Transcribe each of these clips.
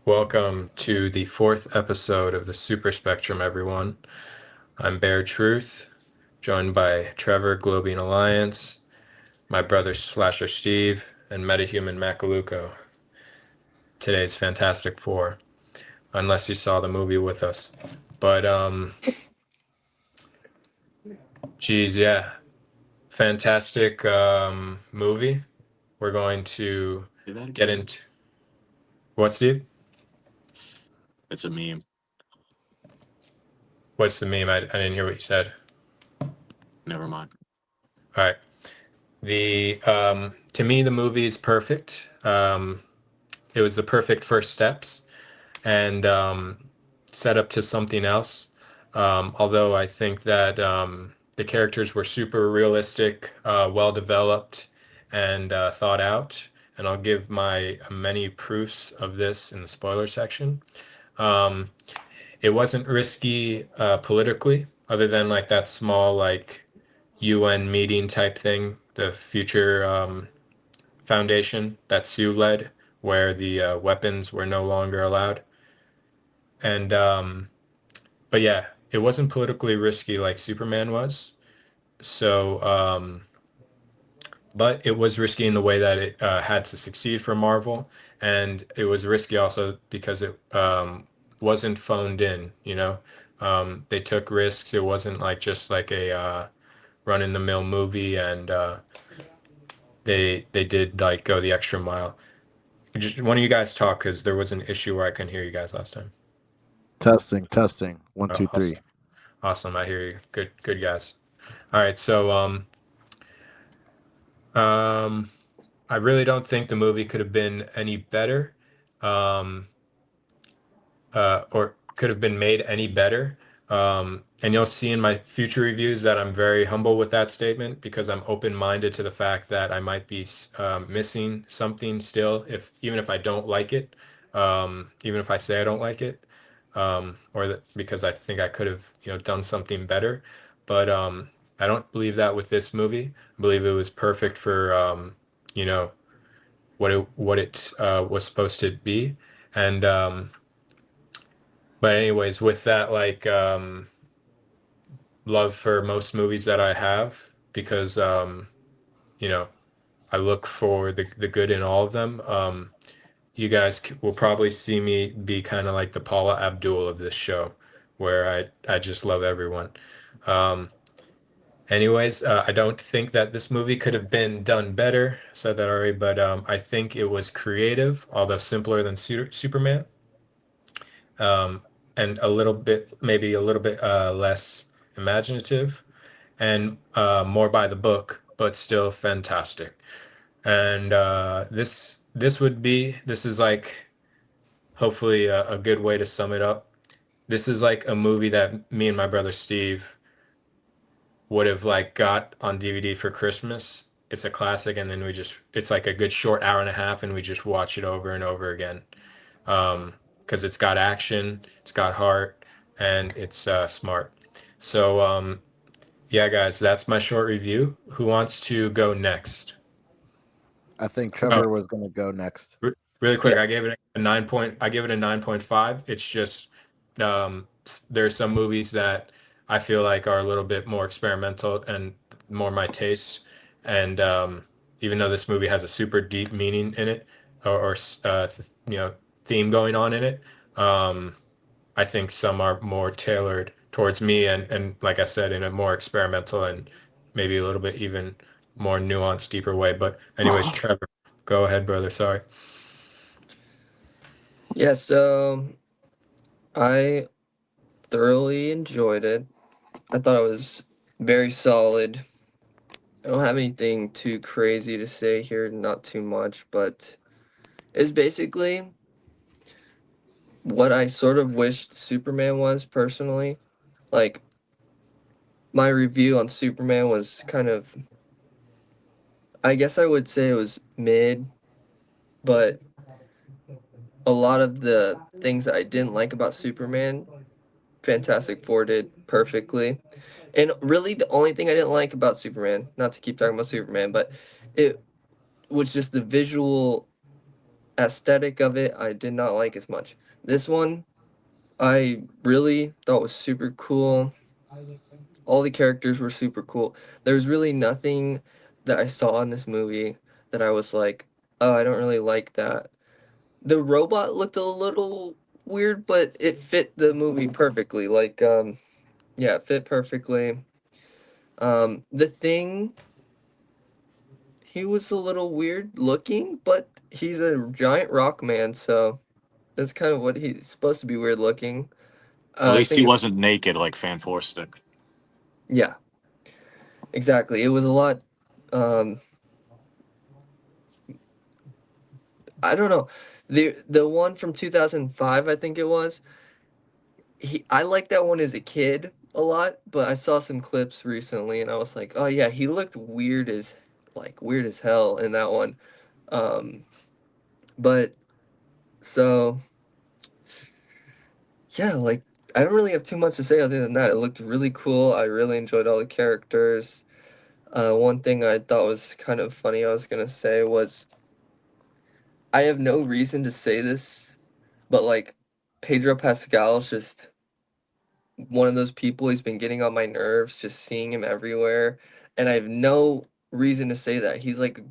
Welcome to the fourth episode of the Super Spectrum, everyone. I'm Bear Truth, joined by Trevor, Globian Alliance, my brother Slasher Steve, and Metahuman Macaluco. Today's Fantastic Four, unless you saw the movie with us. But, geez, yeah, fantastic movie. We're going to Say that get again. into what, Steve? It's a meme. What's the meme? I didn't hear what you said. Never mind. All right. The to me, the movie is perfect. It was the perfect first steps and set up to something else. Although I think that the characters were super realistic, well developed, and thought out. And I'll give my many proofs of this in the spoiler section. Um, it wasn't risky politically, other than like that small like UN meeting type thing, the future foundation that Sue led, where the weapons were no longer allowed. And but yeah, it wasn't politically risky like Superman was. So, but it was risky in the way that it had to succeed for Marvel, and it was risky also because it wasn't phoned in. They took risks. It wasn't like just like a run-in-the-mill movie, and they did like go the extra mile. Just, one of you guys talk because there was an issue where I couldn't hear you guys last time. Testing, testing. One, Oh, two, awesome. three. Awesome. I hear you. Good guys. All right. So, um, I really don't think the movie could have been any better, um, or could have been made any better. And you'll see in my future reviews that I'm very humble with that statement because I'm open-minded to the fact that I might be missing something still, if even if I don't like it, even if I say I don't like it, or that because I think I could have, done something better. But I don't believe that with this movie. I believe it was perfect for, you know, what it was supposed to be. And but anyways, with that like love for most movies that I have, because you know, I look for the good in all of them. You guys will probably see me be kind of like the Paula Abdul of this show, where I just love everyone. Um, anyways, I don't think that this movie could have been done better. I said that already, but I think it was creative, although simpler than Superman, um, and a little bit, maybe a little bit less imaginative, and more by the book, but still fantastic. And this is like hopefully a good way to sum it up. This is like a movie that me and my brother Steve would have like got on DVD for Christmas. It's a classic, and then it's like a good short hour and a half, and we just watch it over and over again. Because it's got action, it's got heart, and it's smart. So, yeah, guys, that's my short review. Who wants to go next? I think Oh, Trevor was going to go next. really quick, Yeah. I gave it a 9 point. I give it a 9.5. It's just there's some movies that I feel like are a little bit more experimental and more my taste. And even though this movie has a super deep meaning in it, or theme going on in it, um, I think some are more tailored towards me, and like I said, in a more experimental and maybe a little bit even more nuanced, deeper way. But anyways, Trevor, go ahead, brother. Sorry. Yeah, so I thoroughly enjoyed it. I thought it was very solid. I don't have anything too crazy to say here, not too much, but it's basically what I sort of wished Superman was personally. Like, my review on Superman was kind of, I guess I would say it was mid, but a lot of the things that I didn't like about Superman, Fantastic Four did perfectly. And really, the only thing I didn't like about Superman, not to keep talking about Superman, but it was just the visual aesthetic of it, I did not like as much. This one, I really thought was super cool. All the characters were super cool. There was really nothing that I saw in this movie that I was like, oh, I don't really like that. The robot looked a little weird, but it fit the movie perfectly. Like, yeah, it fit perfectly. The Thing, he was a little weird looking, but he's a giant rock man, so that's kind of what he's supposed to be weird looking. At I least he think, wasn't naked like Fantastic. yeah, exactly. It was a lot. Um, I don't know. The one from 2005, I think it was. I liked that one as a kid a lot, but I saw some clips recently and I was like, "Oh yeah, he looked weird as hell in that one." Um, but so yeah, like I don't really have too much to say other than that. It looked really cool. I really enjoyed all the characters. One thing I thought was kind of funny I was gonna say was I have no reason to say this, but like Pedro Pascal's just one of those people. He's been getting on my nerves just seeing him everywhere, and I have no reason to say that. He's like a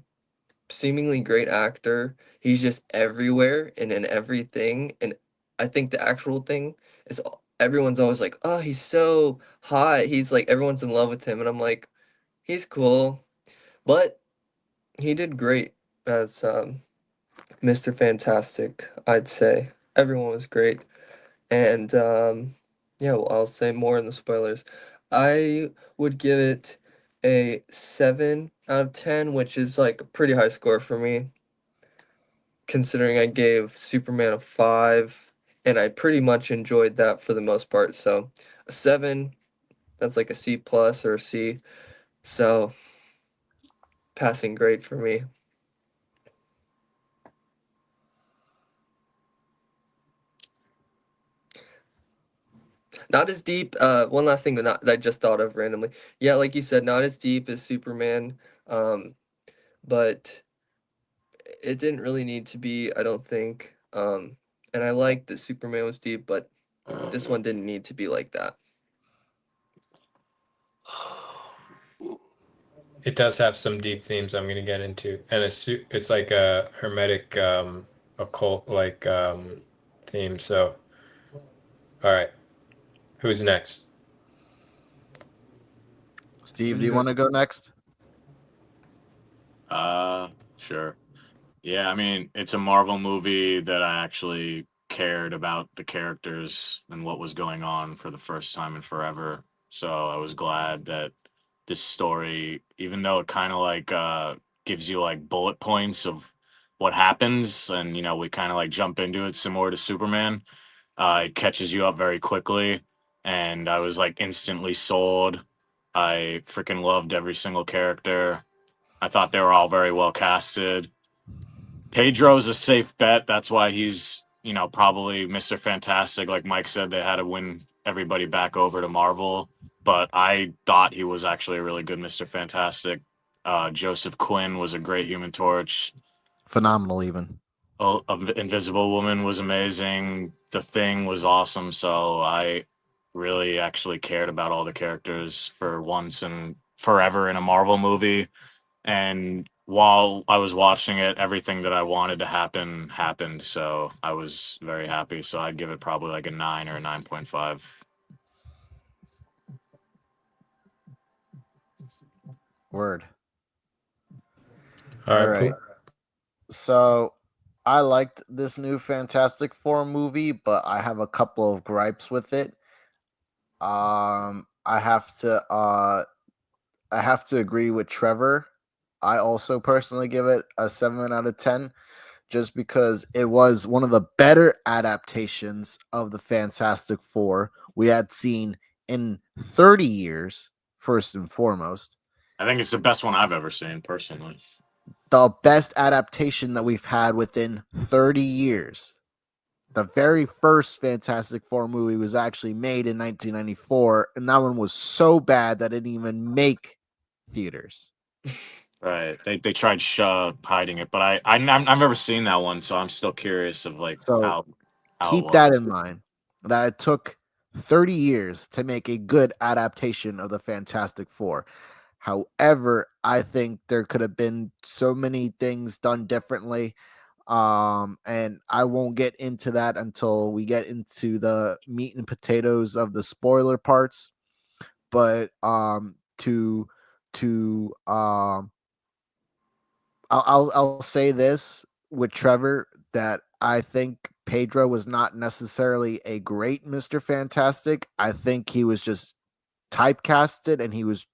seemingly great actor. He's just everywhere and in everything, and I think the actual thing is everyone's always like, "Oh, he's so hot." He's like everyone's in love with him, and I'm like, "He's cool." But he did great as Mr. Fantastic, I'd say. Everyone was great. And yeah, well, I'll say more in the spoilers. I would give it a 7 out of 10, which is like a pretty high score for me, considering I gave Superman a 5, and I pretty much enjoyed that for the most part. So a 7, that's like a C plus or a C. So passing grade for me. Not as deep. One last thing that I just thought of randomly. Yeah, like you said, not as deep as Superman. But it didn't really need to be, I don't think. And I liked that Superman was deep, but this one didn't need to be like that. It does have some deep themes I'm going to get into, and it's like a hermetic, occult like theme. So, all right, who's next? Steve, do you want to go next? Sure. Yeah, I mean, it's a Marvel movie that I actually cared about the characters and what was going on for the first time in forever. So I was glad that this story, even though it kind of like gives you like bullet points of what happens, and we kind of like jump into it similar to Superman. It catches you up very quickly, and I was like instantly sold. I freaking loved every single character. I thought they were all very well casted. Pedro's a safe bet. That's why he's, probably Mr. Fantastic. Like Mike said, they had to win everybody back over to Marvel. But I thought he was actually a really good Mr. Fantastic. Joseph Quinn was a great Human Torch. Phenomenal, even. Invisible Woman was amazing. The Thing was awesome. So I really actually cared about all the characters for once and forever in a Marvel movie. And while I was watching it, everything that I wanted to happen happened. So I was very happy. So I'd give it probably like a 9 or a 9.5. Word. All All right, right. So I liked this new Fantastic Four movie, but I have a couple of gripes with it. I have to agree with Trevor. I also personally give it a 7 out of 10 just because it was one of the better adaptations of the Fantastic Four we had seen in 30 years, first and foremost. I think it's the best one I've ever seen, personally. The best adaptation that we've had within 30 years. The very first Fantastic Four movie was actually made in 1994, and that one was so bad that it didn't even make theaters. Right. They tried hiding it, but I've never seen that one, so I'm still curious of like So how it keep that was. in mind. That it took 30 years to make a good adaptation of the Fantastic Four. However, I think there could have been so many things done differently. And I won't get into that until we get into the meat and potatoes of the spoiler parts. But to I'll say this with Trevor, that I think Pedro was not necessarily a great Mr. Fantastic. I think he was just typecasted, and he was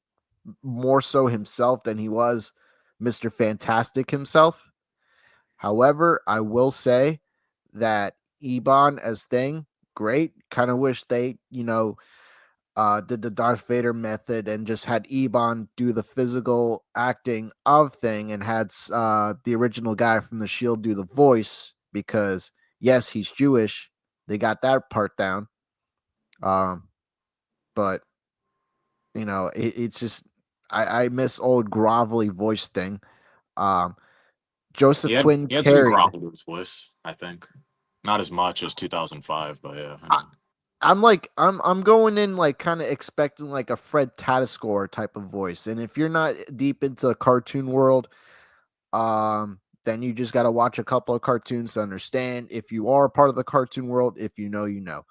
more so himself than he was Mr. Fantastic himself. However, I will say that Ebon as Thing, great. Kind of wish they, did the Darth Vader method and just had Ebon do the physical acting of Thing, and had the original guy from the Shield do the voice, because yes, he's Jewish. They got that part down. Um, but it's just I miss old grovelly voice Thing. Um, Joseph Quinn He had some carried. growl to his voice, I think. Not as much as 2005, but yeah. I I, mean, I'm going in like kind of expecting like a Fred Tatascore type of voice, and if you're not deep into the cartoon world, then you just got to watch a couple of cartoons to understand. If you are a part of the cartoon world, if you know, you know.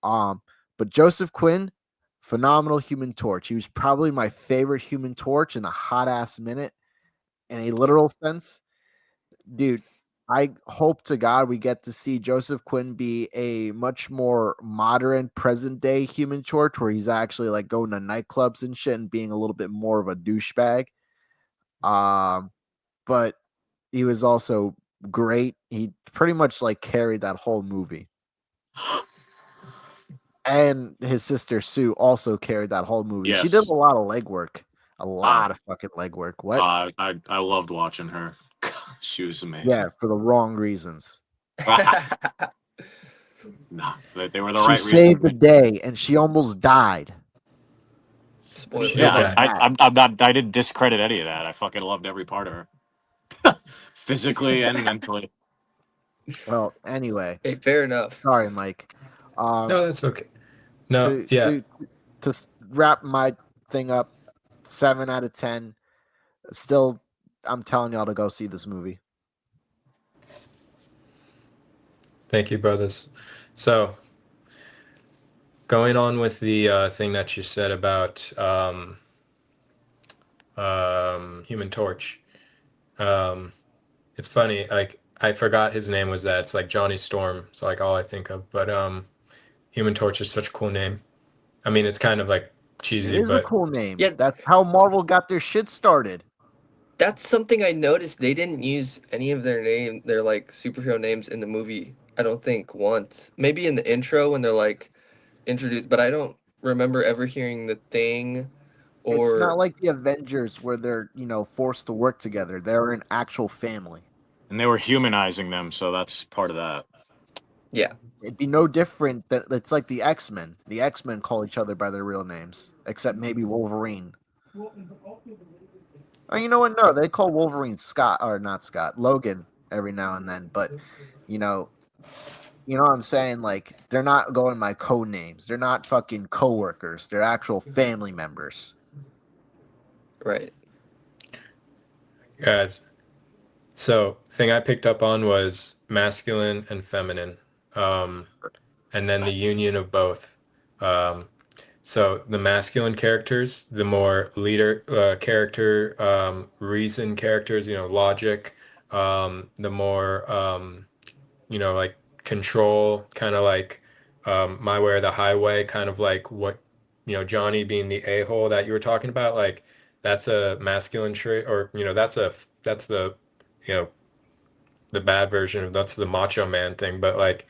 Um, but Joseph Quinn, phenomenal Human Torch. He was probably my favorite Human Torch in a hot ass minute, in a literal sense. Dude, I hope to God we get to see Joseph Quinn be a much more modern, present day Human Torch, where he's actually like going to nightclubs and shit and being a little bit more of a douchebag. Um, but he was also great. He pretty much like carried that whole movie. And his sister Sue also carried that whole movie. She did yes. a lot of legwork. A Oh, lot of fucking legwork. What? I loved watching her. She was Yeah, amazing. for the wrong reasons. Nah, they were the She right reasons. saved the day and she almost died. What do you She feel Yeah, did about die. that? I'm not. I didn't discredit any of that. I fucking loved every part of her, physically and mentally. Well, anyway, Hey, fair enough. sorry, Mike. Um, No, that's okay. No, to yeah. to wrap my thing up, 7 out of 10. Still, I'm telling y'all to go see this movie. Thank you, brothers. So, going on with the thing that you said about Human Torch. Um, it's funny, like I forgot his name was that. It's like Johnny Storm. It's like all I think of. But Human Torch is such a cool name. I mean, it's kind of like It cheesy, is a but cool name. Yeah, That's how Marvel got their shit started. that's something I noticed. They didn't use any of their like superhero names in the movie. I don't think once. Maybe in the intro when they're like introduced, but I don't remember ever hearing the Thing It's not or like the Avengers where they're, forced to work together. They're an actual family. And they were humanizing them, so that's part of that. yeah. It'd be no different that it's like the X-Men. The X-Men call each other by their real names, except maybe Wolverine. Oh, you know what? No, they call Wolverine Scott, or not Scott, Logan every now and then. But you know, what I'm saying? Like, they're not going by code names. They're not fucking coworkers. They're actual family members. Right. guys. So, thing I picked up on was masculine and feminine, um, and then the union of both. Um, So the masculine characters, the more leader character, reason characters, logic, the more like control, kind of like my way or the highway, kind of like what Johnny being the a-hole that you were talking about, like that's a masculine trait, or that's the you know the bad version of that's the macho man thing, but like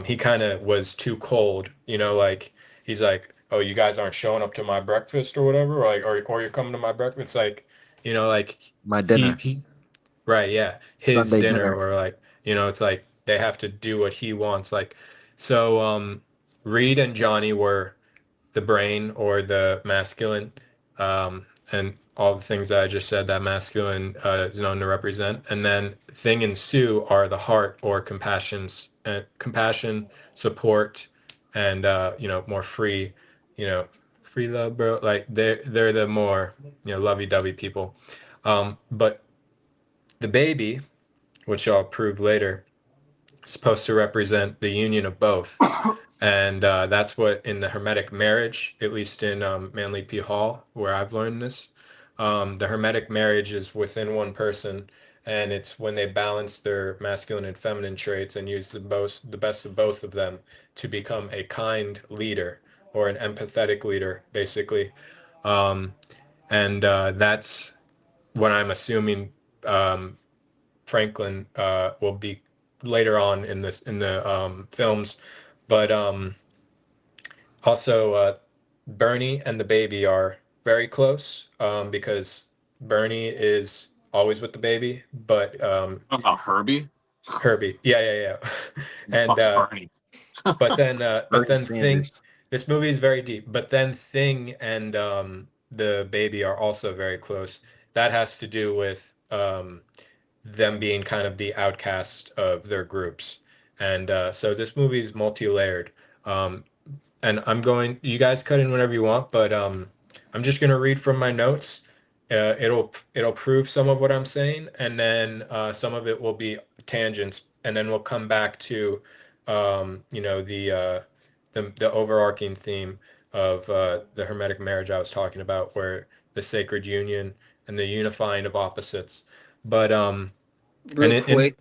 he kind of was too cold, like he's like, oh, you guys aren't showing up to my breakfast or whatever, or like or you're coming to my breakfast. It's like, like My he dinner, he right, yeah, his Sunday dinner, dinner. or like, it's like they have to do what he wants. Like, so Reed and Johnny were the brain or the masculine. and all the things that I just said that masculine is known to represent. And then Thing and Sue are the heart or compassion, support, and more free, you know, free love, bro. Like they're the more lovey-dovey people. But the baby, which I'll prove later, is supposed to represent the union of both. And that's what in the Hermetic marriage, at least in Manly P. Hall, where I've learned this, the Hermetic marriage is within one person, and it's when they balance their masculine and feminine traits and use the best of both of them to become a kind leader or an empathetic leader, basically. Um, and that's what I'm assuming Franklin will be later on in the films, but also Bernie and the baby are very close because Bernie is always with the baby, but About Herbie? Herbie, yeah, yeah, yeah, The and fuck's Barney? but Bernie then Thing. Sanders. This movie is very deep, but then Thing and the baby are also very close. That has to do with them being kind of the outcast of their groups. And so this movie is multi-layered. Um, and you guys cut in whenever you want, but I'm just gonna read from my notes. It'll prove some of what I'm saying, and then some of it will be tangents, and then we'll come back to, the overarching theme of the Hermetic marriage I was talking about, where the sacred union and the unifying of opposites. But and Real quick,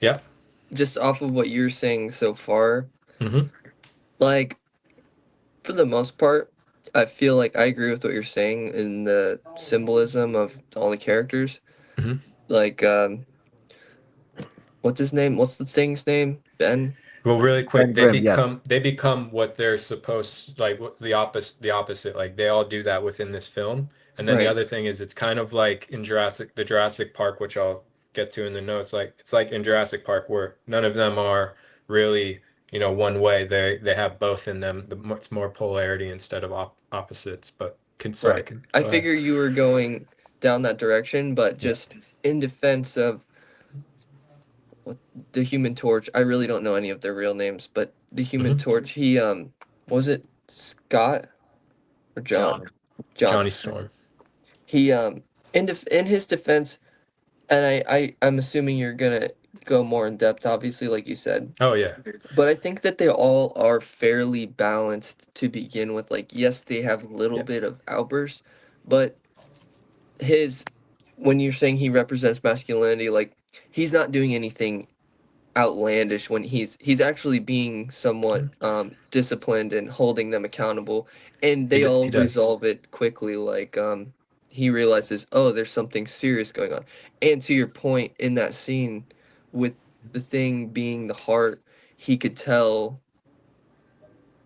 yeah. just off of what you're saying so far, Hmm. like for the most part, I feel like I agree with what you're saying in the symbolism of all the characters. Hmm. Like, what's his name? What's the thing's name? Ben? Well, really quick, Ben Grimm, yes. they become what they're supposed like the opposite. Like they all do that within this film. And then the Right, other thing is it's kind of like in the Jurassic Park, which I'll get to in the notes. Like it's like in Jurassic Park where none of them are really, one way. They have both in them. It's more polarity instead of opposites. But sorry, right. I go ahead. figure you were going down that direction, but Yeah. just in defense of what the Human Torch, I really don't know any of their real names, but the Human Hmm. Torch, he was it Scott or John? John. John. Johnny Storm. He in his defense, and I'm assuming you're gonna go more in depth, obviously, like you said. Oh yeah. But I think that they all are fairly balanced to begin with. Like, yes, they have a little Yeah. bit of outbursts, but his when you're saying he represents masculinity, like he's not doing anything outlandish when he's actually being somewhat disciplined and holding them accountable, and they all He does. resolve it quickly. Like he realizes, oh, there's something serious going on. And to your point in that scene with the thing being the heart, he could tell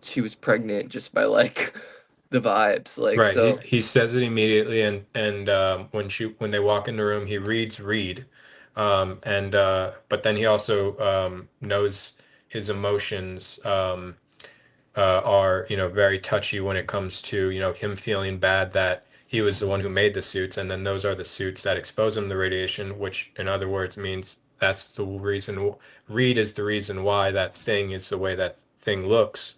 she was pregnant just by like the vibes, like Right. so. He says it immediately, and when they walk in the room, he reads Reed, and but then he also knows his emotions are very touchy when it comes to him feeling bad that he was the one who made the suits, and then those are the suits that expose him to radiation, which in other words means that's the reason. Reed is the reason why that thing is the way that thing looks,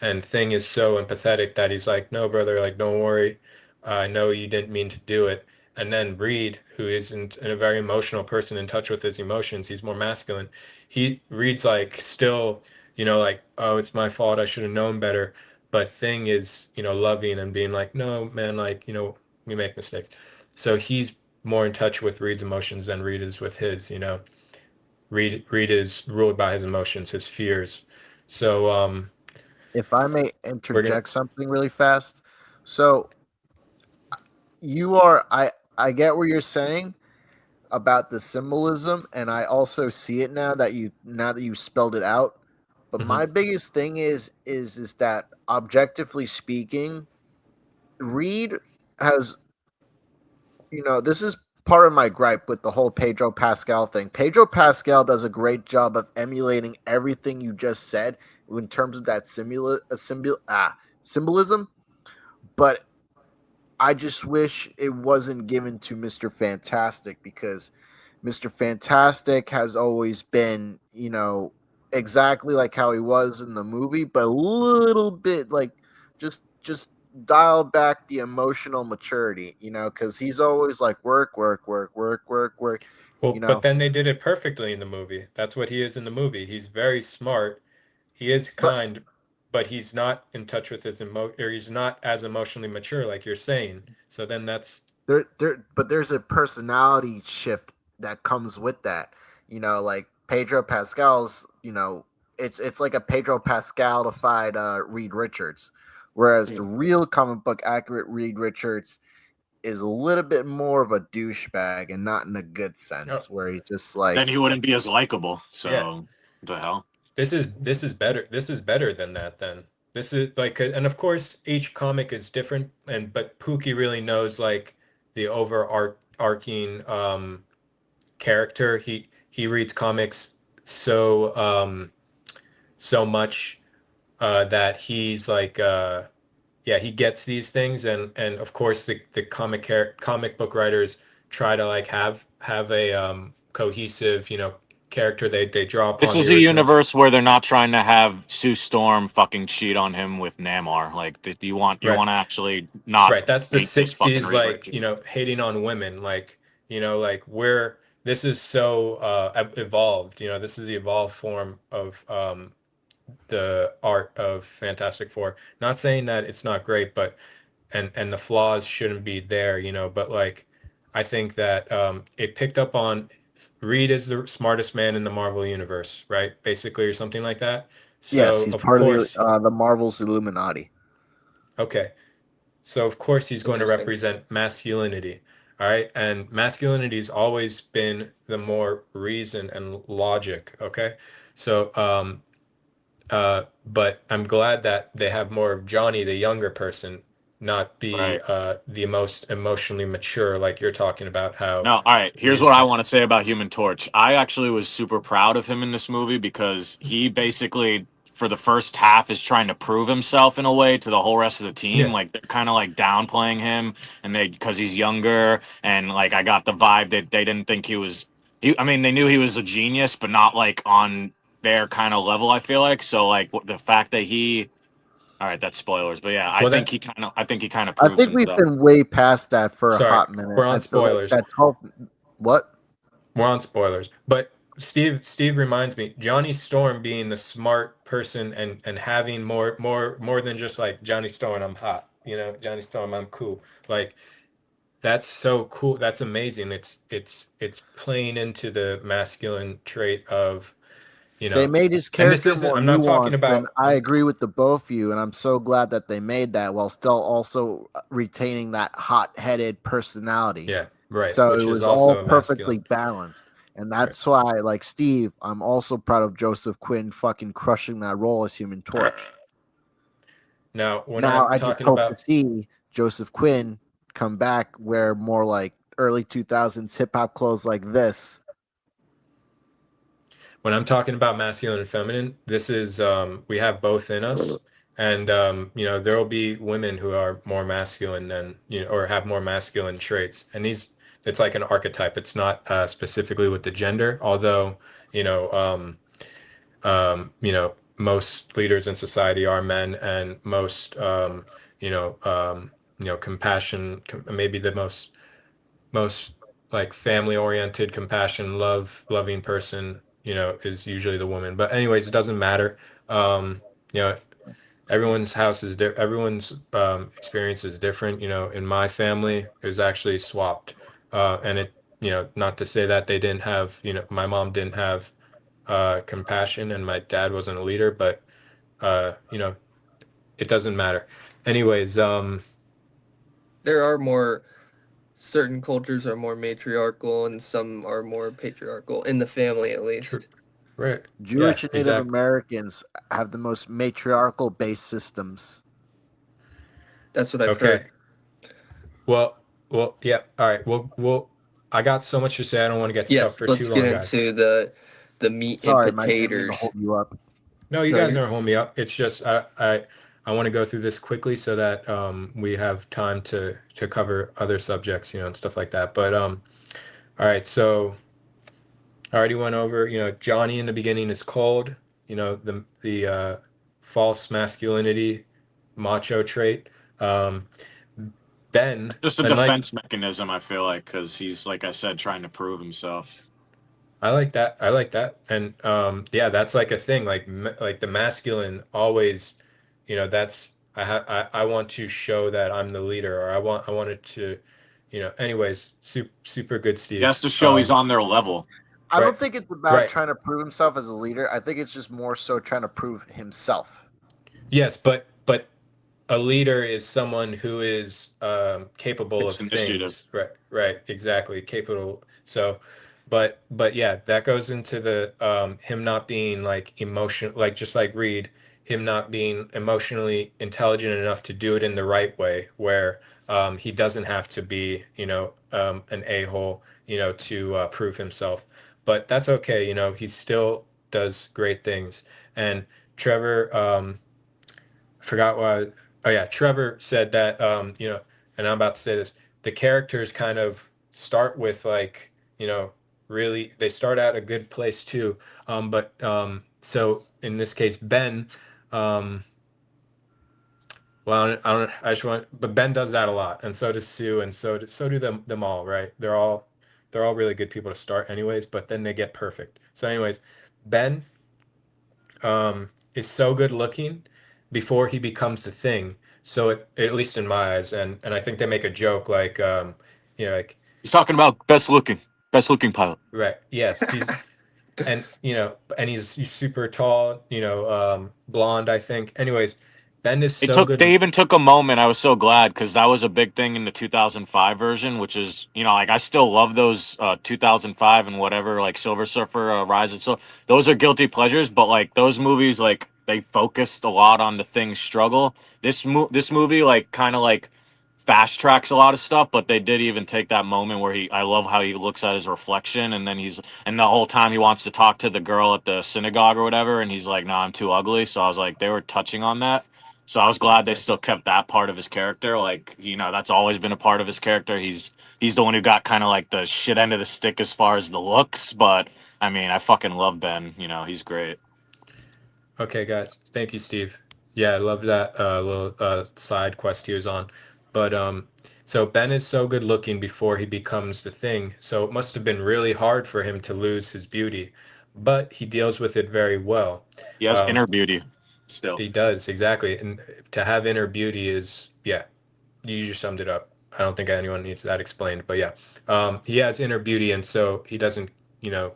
and Thing is so empathetic that he's like, "No, brother, like, don't worry. I know you didn't mean to do it." And then Reed, who isn't a very emotional person in touch with his emotions, he's more masculine. Reed's like still, like, "Oh, it's my fault. I should have known better." But Thing is, loving and being like, "No, man, like, we make mistakes." So he's more in touch with Reed's emotions than Reed is with his. Reed is ruled by his emotions, his fears. So If I may we're gonna. interject something really fast. So you are I get what you're saying about the symbolism, and I also see it now that you spelled it out. But Mhm. my biggest thing is that objectively speaking, Reed has, this is part of my gripe with the whole Pedro Pascal thing. Pedro Pascal does a great job of emulating everything you just said in terms of that symbolism, but I just wish it wasn't given to Mr. Fantastic, because Mr. Fantastic has always been, exactly like how he was in the movie, but a little bit like just dial back the emotional maturity, because he's always like work, work, work, work, work, work, Well, you but know. then they did it perfectly in the movie. That's what he is in the movie. He's very smart. He is But kind, but he's not in touch with his or he's not as emotionally mature, like you're saying. So then that's there's a personality shift that comes with that. Like Pedro Pascal's, it's like a Pedro Pascal-ified Reed Richards, whereas the real comic book accurate Reed Richards is a little bit more of a douchebag, and not in a good oh, sense, where he's just Then like, he wouldn't be as likable. yeah. So the hell. This is better. This is better than that then. This is like, and of course each comic is different, but Pookie really knows like the overarching character. He reads comics so much that he's like yeah, he gets these things, and of course the comic book writers try to like have a cohesive, character. They draw This upon the is a original. universe where they're not trying to have Sue Storm fucking cheat on him with Namor. Like you Right. want to actually not Right. That's the hate this fucking 60s, Reed like, Richards. hating on women, like, like where this is so evolved, this is the evolved form of the art of Fantastic Four. Not saying that it's not great, but and the flaws shouldn't be there, but like I think that it picked up on Reed is the smartest man in the Marvel universe, right? Basically, or something like that. yes, So, he's of part of course, the Marvel's Illuminati. okay. So of course he's going to Interesting. represent masculinity. All right. And masculinity's always been the more reason and logic. Okay. So but I'm glad that they have more of Johnny, the younger person, not be Right. the most emotionally mature, like you're talking about how No, all right. he Here's is what I to. want to say about Human Torch. I actually was super proud of him in this movie because he basically, for the first half, is trying to prove himself in a way to the whole rest of the team. Yeah. Like they're kind of like downplaying him, and they because he's younger, and like I got the vibe that they didn't think he was. I mean, they knew he was a genius, but not like on their kind of level. I feel like so. Like the fact that he. All right, that's spoilers, but yeah, Well, that I think he kind of I proves think we've himself. been way past that for a sorry, hot minute. we're on I feel like spoilers. that 12. What? We're on spoilers. But Steve reminds me, Johnny Storm being the smart person and having more than just like Johnny Storm, I'm hot, Johnny Storm, I'm cool. Like that's so cool. That's amazing. It's playing into the masculine trait of, They made his and this character isn't, more I'm not talking nuanced, and about, I agree with the both of you. And I'm so glad that they made that while still also retaining that hot-headed personality. yeah, right, So it which is was also all a perfectly masculine. balanced, and Right. that's why, like Steve, I'm also proud of Joseph Quinn fucking crushing that role as Human Torch. Now, we're Now not I just talking hope to about. see Joseph Quinn come back, wear more like early 2000s hip hop clothes like this. When I'm talking about masculine and feminine, this is we have both in us. And there will be women who are more masculine than, or have more masculine traits. And these it's like an archetype. It's not specifically with the gender, although, you know, most leaders in society are men, and most compassion, maybe the most like family oriented, compassion, loving person, is usually the woman. But anyways, it doesn't matter. You know, everyone's house is everyone's experience is different. In my family, it was actually swapped, and it not to say that they didn't have, my mom didn't have compassion and my dad wasn't a leader, but it doesn't matter. Anyways, There are more certain cultures are more matriarchal and some are more patriarchal in the family at true, least. right? Yeah, Jewish and Native exactly. Americans have the most matriarchal based systems. That's what I've Okay. heard. Well, yeah. All right. Well, I got so much to say. I don't want to get stuck Yes, for too let's get long, guys. into the meat and Sorry, Mike, didn't mean to potatoes. hold you up. No, you No, guys you're aren't holding me up. It's just I I want to go through this quickly so that we have time to cover other subjects, and stuff like that. But all right, so I already went over, Johnny in the beginning is cold, the false masculinity, macho trait. Um, Ben, Just a unlike defense mechanism, I feel like, because he's, like I said, trying to prove himself. I like that. I like that. And yeah, that's like a thing. Like the masculine always, that's I want to show that I'm the leader, or I wanted to, anyways, super good, He has Steve. to show he's on their level. I Right. don't think it's about Right. trying to prove himself as a leader. I think it's just more so trying to prove himself. Yes, but a leader is someone who is capable of Takes initiative. things. Right, right, exactly, capable. So, but yeah, that goes into the him not being like emotion, like just like Reed, him not being emotionally intelligent enough to do it in the right way, where he doesn't have to be, an a-hole, to prove himself. But that's okay, he still does great things. And Trevor, forgot what. Oh yeah, Trevor said that and I'm about to say this. The characters kind of start with like really they start at a good place too. But so in this case, Ben. Um, well, I don't. I just want, but Ben does that a lot, and so does Sue, and so do them all. Right? They're all really good people to start, anyways. But then they get perfect. So, anyways, Ben is so good looking before he becomes the thing. So at least in my eyes, and I think they make a joke like, like He's talking about best looking pilot. right, yes, and he's super tall, blonde, I think. Anyways, Ben is It so took. They good. even took a moment. I was so glad because that was a big thing in the 2005 version, which is like I still love those 2005 and whatever like Silver Surfer, Rise and so those are guilty pleasures. But like those movies, like they focused a lot on the Thing's struggle. This movie like kind of like fast tracks a lot of stuff, but they did even take that moment where I love how he looks at his reflection and then and the whole time he wants to talk to the girl at the synagogue or whatever, and he's like, "No, I'm too ugly." So I was like, they were touching on that. So I was glad they still Nice. kept that part of his character. Like, that's always been a part of his character. He's the one who got kind of like the shit end of the stick as far as the looks, but I mean, I fucking love Ben. He's great. Okay, guys. Thank you, Steve. Yeah, I love that little side quest he was on. But so Ben is so good looking before he becomes the thing. So it must have been really hard for him to lose his beauty, but he deals with it very well. He has Um, inner beauty still. he does exactly, and to have inner beauty is, yeah, you just summed it up. I don't think anyone needs that explained, but yeah, he has inner beauty, and so he doesn't,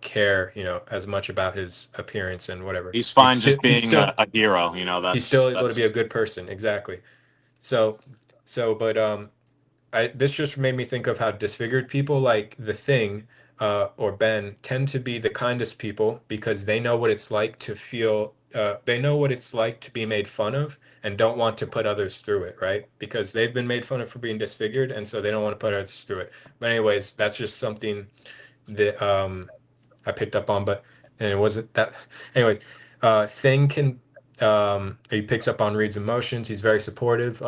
care, as much about his appearance and whatever. He's He's fine still just he's being still a hero. he's still able to be a That's good person. Exactly. So, but this just made me think of how disfigured people like the Thing, or Ben tend to be the kindest people because they know what it's like to feel. They know what it's like to be made fun of and don't want to put others through it, right? Because they've been made fun of for being disfigured, and so they don't want to put others through it. But anyways, that's just something that I picked up on. But and it wasn't that. Anyways, Thing can he picks up on Reed's emotions. He's very supportive.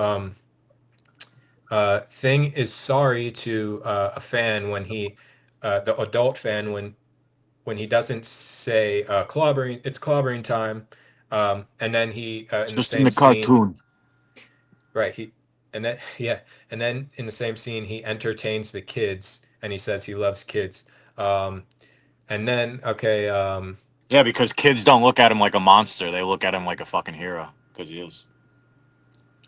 Thing is sorry to a fan when the adult fan, when he doesn't say clobbering, it's clobbering time, and then he it's in the just in same the scene, cartoon. right? And then yeah, and then in the same scene he entertains the kids and he says he loves kids, um, and then okay, Yeah, because kids don't look at him like a monster; they look at him like a fucking hero because he is.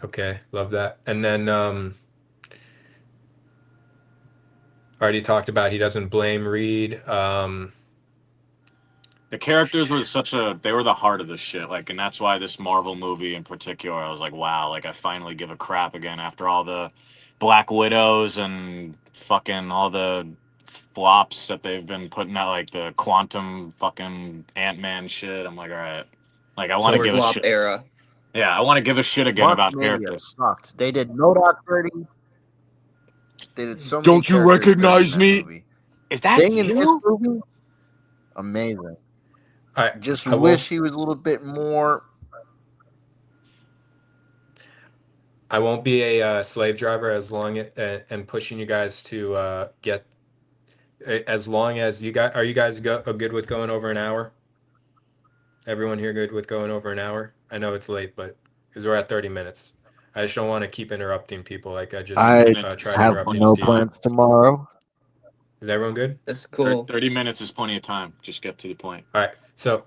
okay, love that, and then already talked about he doesn't blame Reed. The characters were they were the heart of this shit. Like, and that's why this Marvel movie in particular, I was like, wow, like I finally give a crap again after all the Black Widows and fucking all the flops that they've been putting out, like the Quantum fucking Ant-Man shit. I'm like, all right, like I want So to The we're give a flop shit. era. Yeah, I want to give a shit again about Quantumania characters. sucked. They did MODOK dirty. They did so many Don't you characters dirty in recognize that me? movie. Is that Thing in this you? movie, amazing. I Just I will wish he was a little bit more I won't be a slave driver as long and pushing you guys to get as long as you guys are you guys good with going over an hour? Everyone here good with going over an hour? I know it's late, but because we're at 30 minutes. I just don't want to keep interrupting people like I just 30 I minutes is tried have plenty interrupting of no Steven. time. plans tomorrow. Is everyone good? That's cool. 30 minutes is plenty of time. Just get to the point. All right. So,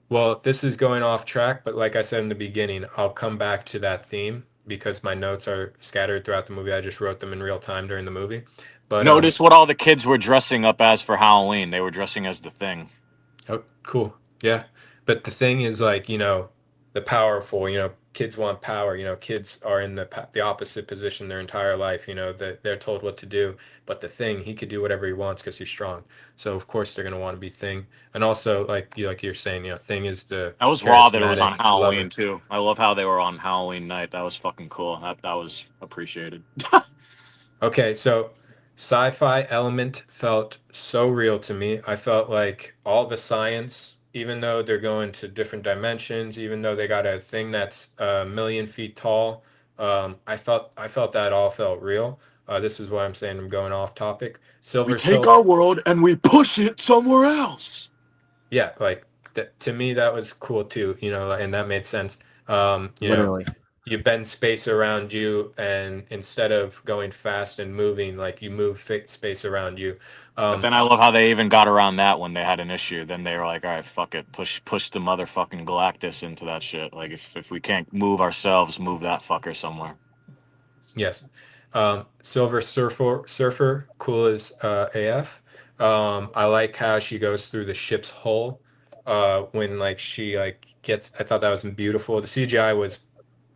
well, this is going off track, but like I said in the beginning, I'll come back to that theme because my notes are scattered throughout the movie. I just wrote them in real time during the movie. But Notice what all the kids were dressing up as for Halloween. They were dressing as the Thing. oh, cool. Yeah. But the thing is, like, the powerful, kids want power. Kids are in the opposite position their entire life. That they're told what to do. But the thing, he could do whatever he wants because he's strong. So of course they're gonna want to be thing. And also, like you're saying, thing is the That was raw that it was on charismatic Halloween lover. too. I love how they were on Halloween night. That was fucking cool. That was appreciated. Okay, so sci-fi element felt so real to me. I felt like all the science, even though they're going to different dimensions, even though they got a thing that's a million feet tall, I felt that all felt real. This is why I'm saying I'm going off topic. We Silver take Silk, our world and we push it somewhere else. yeah, like to me that was cool too, and that made sense. Um, you know, Literally. you bend space around you, and instead of going fast and moving, like you move space around you. But Um, then I love how they even got around that when they had an issue. Then they were like, "All right, fuck it, push the motherfucking Galactus into that shit. Like, if we can't move ourselves, move that fucker somewhere." yes, Silver Surfer, cool as AF. I like how she goes through the ship's hull when like she like gets. I thought that was beautiful. The CGI was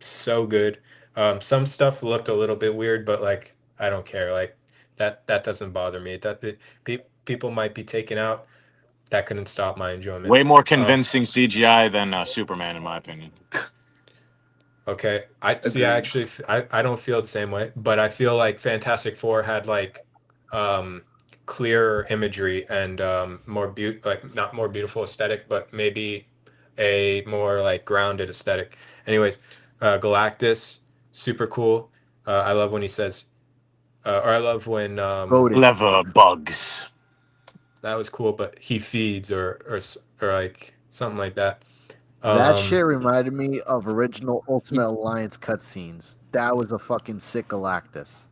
so good. Some stuff looked a little bit weird, but like I don't care. Like that doesn't bother me. People might be taken out. That couldn't stop my enjoyment. Way more Um, convincing CGI than Superman, in my opinion. okay, I see. I Agreed. actually, I don't feel the same way, but I feel like Fantastic Four had like um, clearer imagery and like not more beautiful aesthetic, but maybe a more like grounded aesthetic. Anyways, Galactus, super cool. I love when he says, or I love when Voted. Clever bugs. that was cool, but he feeds or like something like that. That Um, shit reminded me of original He Ultimate Alliance cutscenes. That was a fucking sick Galactus.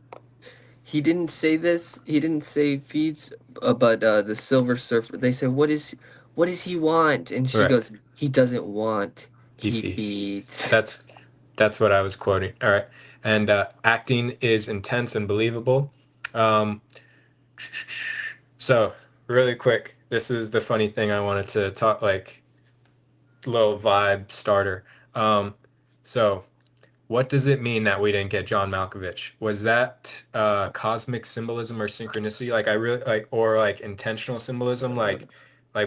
he didn't say this. He didn't say feeds, but the Silver Surfer. They said, what does he want?" And she right, goes, "He doesn't want. he He feeds. feeds." That's That's what I was quoting. All right. And acting is intense and believable. Um, so, really quick, this is the funny thing I wanted to talk like little vibe starter. Um, so, what does it mean that we didn't get John Malkovich? Was that cosmic symbolism or synchronicity? Like I really like, or like intentional symbolism? Like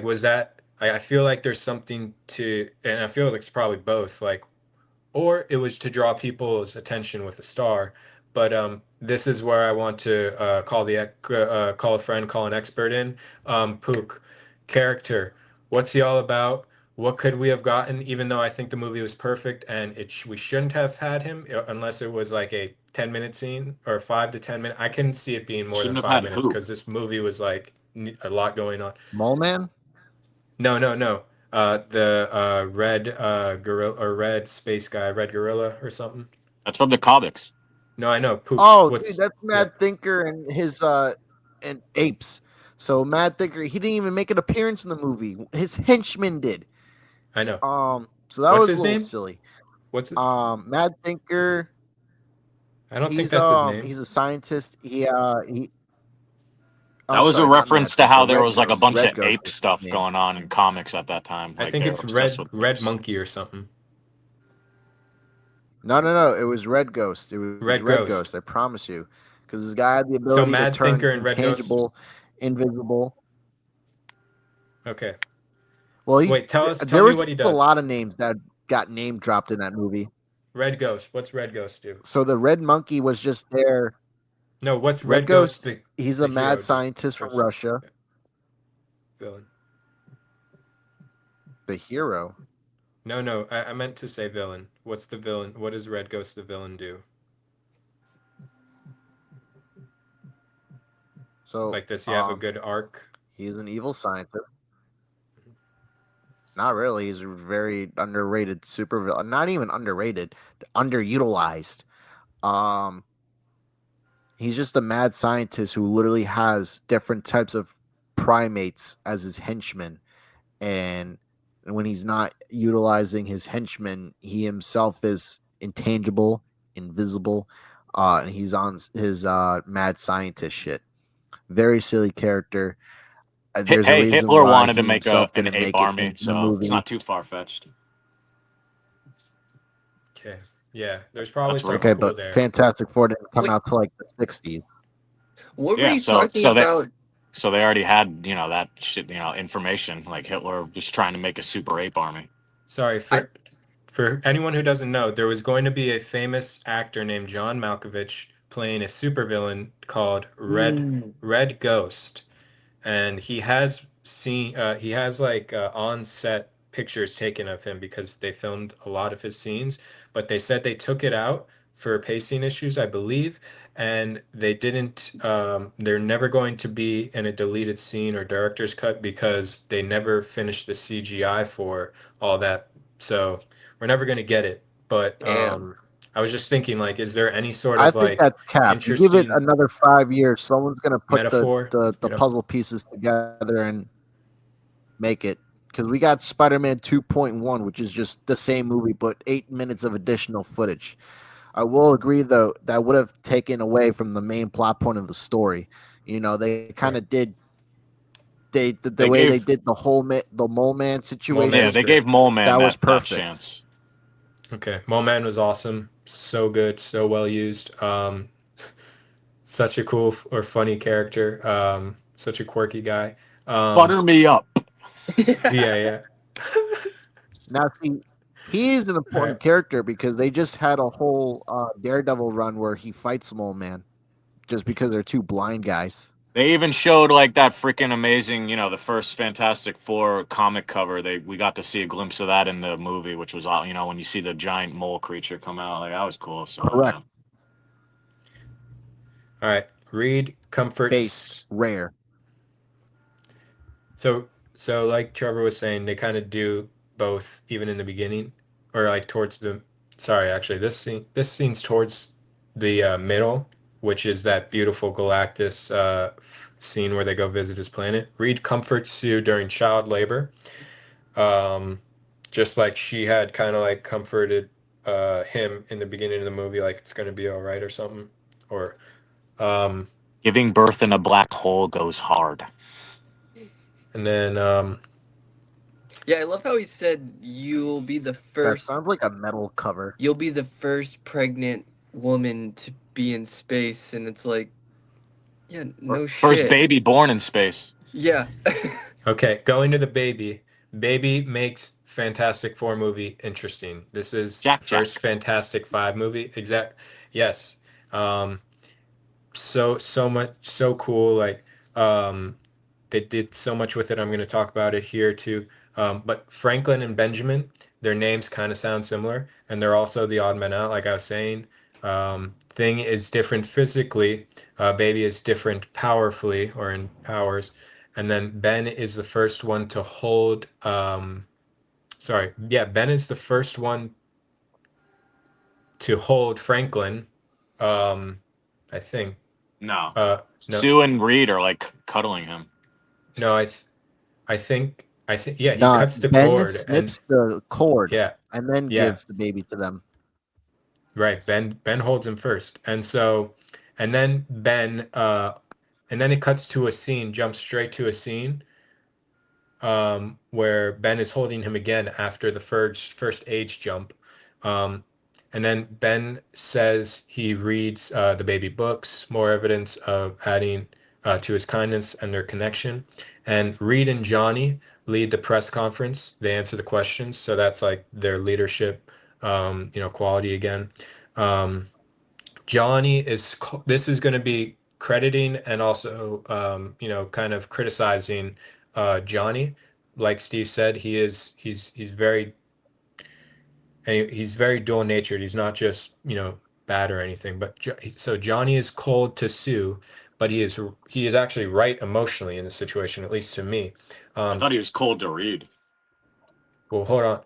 was that? I feel like there's something to, and I feel like it's probably both. Like or it was to draw people's attention with a star. But this is where I want to call a friend, call an expert in. Pook, character. What's he all about? What could we have gotten? Even though I think the movie was perfect, and we shouldn't have had him unless it was like a 10-minute scene or 5 to 10 minute. I can see it being more than Shouldn't have five had minutes who? because this movie was like a lot going on. Mole Man? No, no, no. The red gorilla or red space guy, red gorilla or something. That's from the comics. No, I know. Pook. Oh, dude, What's that's yeah, Mad Thinker and his and apes. So Mad Thinker, he didn't even make an appearance in the movie. His henchman did. I know. So that What's was a his little name? silly. What's it? Mad Thinker, I don't think that's his name. he's a scientist. He That I'm was a sorry, not reference Mad to how Thinker, there Red was like a Ghost. bunch of Red Ghost ape was his stuff name. going on in comics at that time. I Like think they were it's obsessed red with red apes. monkey or something. No, it was Red Ghost. It was Red Red Ghost. Ghost, I promise you. Because this guy had the So ability to Mad turn Thinker and Red Ghost. intangible, invisible. Okay. Well, Wait, tell there me was what he a does. lot of names that got name dropped in that movie. Red Ghost. What's Red Ghost do? So the Red Monkey was just there. No, what's Red Red Ghost Ghost, he's the a mad hero do? scientist Or from Russia, yeah, villain. the hero. No, no, I meant to say villain. What's the villain? What does Red Ghost the villain do? So, Like, does he have a good arc? he's an evil scientist. Not really. He's a very underrated supervillain. Not even underrated, underutilized. Um, he's just a mad scientist who literally has different types of primates as his henchmen, and when he's not utilizing his henchmen, he himself is intangible, invisible, and he's on his mad scientist shit. Very silly character. There's a Hey, reason Hitler why wanted to he make himself an didn't ape make it army, in the so it's movie. not too far fetched. Okay. Yeah, there's probably That's real. something Okay, cool but there. Fantastic Four didn't come Wait, out till like the 60s. what were Yeah, you talking about? so they already had, that shit, information. Like Hitler was trying to make a super ape army. Sorry, I for anyone who doesn't know, there was going to be a famous actor named John Malkovich playing a supervillain called mm, Red Ghost, and he has like on set pictures taken of him because they filmed a lot of his scenes, but they said they took it out for pacing issues, I believe, and they didn't they're never going to be in a deleted scene or director's cut because they never finished the CGI for all that. So we're never going to get it. But damn. I was just thinking, like, is there any sort I of think like that's cap. You give it interesting another 5 years, someone's gonna put the metaphor, the, you the know? puzzle pieces together and make it. Because we got Spider-Man 2.1, which is just the same movie but 8 minutes of additional footage. I will agree though that would have taken away from the main plot point of the story. They kind Right. of did the They way they gave did the mole man Mole Man Yeah, situation. was they great. gave Mole Man That was that perfect. chance. Okay, Mole Man was awesome. So good, so well used. Such a cool or funny character. Such a quirky guy. Um, Butter me up. yeah, yeah. Now, see, he is an All right. important character because they just had a whole Daredevil run where he fights Mole Man just because they're two blind guys. They even showed like that freaking amazing, the first Fantastic Four comic cover. We got to see a glimpse of that in the movie, which was when you see the giant mole creature come out, like that was cool. So Correct. yeah, All right. Read Based comforts. rare. So like Trevor was saying, they kind of do both even in the beginning or like towards the sorry, actually this scene's towards the middle, which is that beautiful Galactus scene where they go visit his planet. Reed comforts Sue during child labor. Um, just like she had kind of like comforted him in the beginning of the movie, like it's gonna be all right or something. Or um, giving birth in a black hole goes hard. and then Yeah, I love how he said That sounds like a metal cover. you'll be the first pregnant woman to be in space, and it's like, yeah, no First shit. baby born in space. Yeah. okay, going to the baby. Baby makes Fantastic Four movie interesting. This is Jack first Jack. Fantastic Five movie. Exact. Yes. Um, so much so cool. Like they did so much with it. I'm going to talk about it here too. But Franklin and Benjamin, their names kind of sound similar, and they're also the odd men out. Like I was saying, Thing is different physically. Baby is different powerfully or in powers, and then Ben is the first one to hold. Sorry, yeah, Ben is the first one to hold Franklin. Um, I think. No, No, Sue and Reed are like cuddling him. no, I think yeah, he Nah, cuts the Ben cord and snips the cord yeah, and then yeah, gives the baby to them. right. Ben holds him first. And then and then it cuts to a scene, jumps straight to a scene where Ben is holding him again after the first age jump. Um, and then Ben says he reads the baby books, more evidence of adding to his kindness and their connection. And Reed and Johnny lead the press conference. They answer the questions, so that's like their leadership, quality again. Um, Johnny this is going to be crediting and also kind of criticizing Johnny. Like Steve said, he's very he's very dual natured. He's not just bad or anything. But so Johnny is cold to Sue, but he is actually right emotionally in the situation, at least to me. I thought he was cold to read. Well, hold on.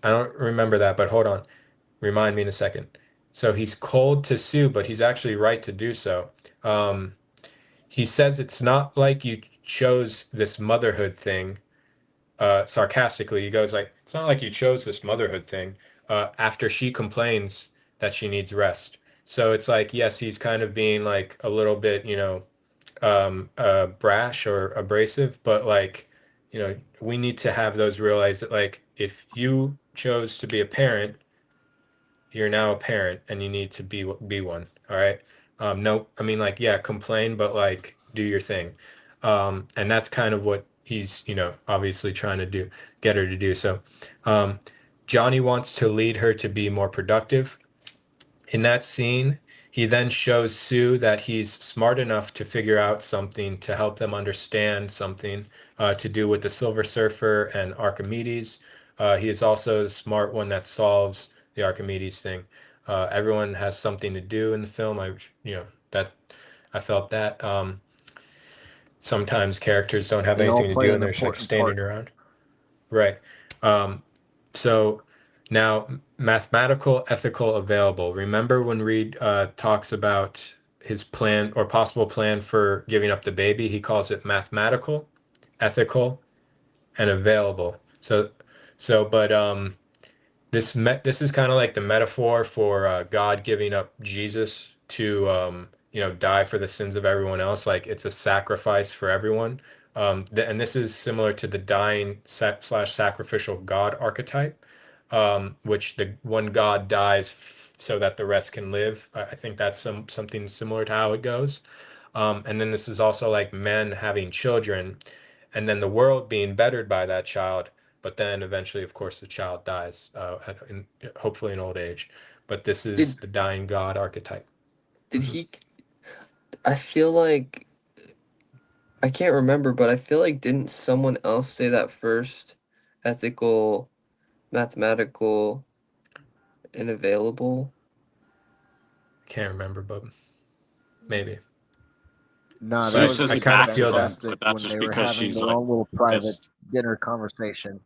I don't remember that, but hold on. Remind me in a second. So he's cold to Sue, but he's actually right to do so. Um, he says it's not like you chose this motherhood thing. Sarcastically, he goes like, "It's not like you chose this motherhood thing." After she complains that she needs rest, so it's like, yes, he's kind of being like a little bit, brash or abrasive, but like, we need to have those realize that like if you chose to be a parent, you're now a parent and you need to be one. All right. No, I mean like, yeah, complain, but like do your thing. And that's kind of what he's, obviously trying to get her to do. So, um, Johnny wants to lead her to be more productive. In that scene, he then shows Sue that he's smart enough to figure out something to help them understand something to do with the Silver Surfer and Archimedes. He is also the smart one that solves the Archimedes thing. Everyone has something to do in the film. That I felt that sometimes characters don't have They all anything to play do an and they're just like important standing part. around. Right. Um, so now, mathematical, ethical, available. Remember when Reed talks about his plan or possible plan for giving up the baby? He calls it mathematical, ethical, and available. This is kind of like the metaphor for God giving up Jesus to die for the sins of everyone else. Like it's a sacrifice for everyone. And this is similar to the dying slash sacrificial God archetype, which the one God dies so that the rest can live. I think that's something similar to how it goes. And then this is also like men having children, and then the world being bettered by that child. But then eventually, of course, the child dies, hopefully in old age. But this is Did the dying God archetype. did Mhm. he? I feel like I can't remember, but I feel like didn't someone else say that first? Ethical, mathematical, and available. Can't remember, but maybe. Nah, that Sue But was says I just kind in of feel that. maximum, Fantastic but that's when just they were because having she's their like own little private pissed. dinner conversation.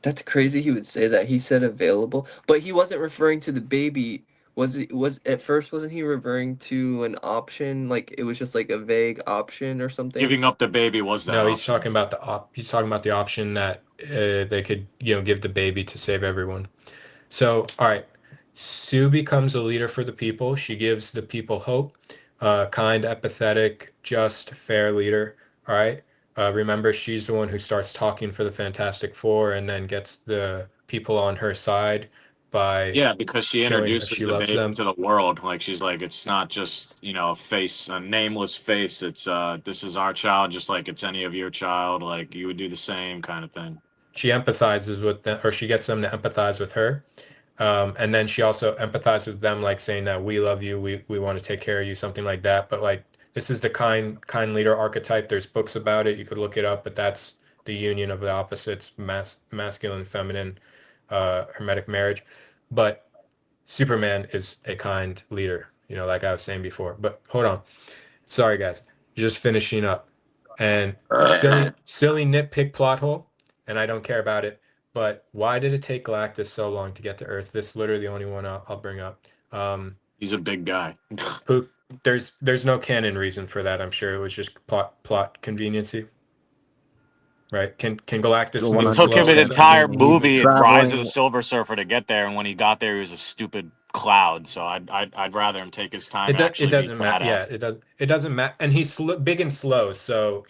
That's crazy. He would say that. He said available, but he wasn't referring to the baby. Was it? Was at first wasn't he referring to an option? Like it was just like a vague option or something. Giving up the baby was that No, he's option. talking about he's talking about the option that they could, give the baby to save everyone. So, all right, Sue becomes a leader for the people. She gives the people hope, kind, empathetic, just, fair leader. All right. Remember, she's the one who starts talking for the Fantastic Four and then gets the people on her side by Yeah, because she showing that introduces she the loves baby them. to the world. Like she's like, it's not just, a face, a nameless face. It's this is our child, just like it's any of your child. Like you would do the same kind of thing. She empathizes with them, or she gets them to empathize with her. And then she also empathizes with them, like saying that we love you, we want to take care of you, something like that. But like this is the kind leader archetype. There's books about it. You could look it up, but that's the union of the opposites, masculine, feminine, hermetic marriage. But Superman is a kind leader, like I was saying before. But hold on. Sorry guys. Just finishing up. And silly nitpick plot hole, and I don't care about it. But why did it take Galactus so long to get to Earth? This is literally the only one I'll bring up. He's a big guy. Pook, there's no canon reason for that. I'm sure it was just plot conveniency, right? Can Galactus It move took him slow an 100%. and I entire mean, he's movie at Rise of the traveling. Silver Surfer to get there, and when he got there, he was a stupid cloud. So I'd rather him take his time and it actually be doesn't matter. Yeah, badass. it doesn't matter. And he's big and slow, so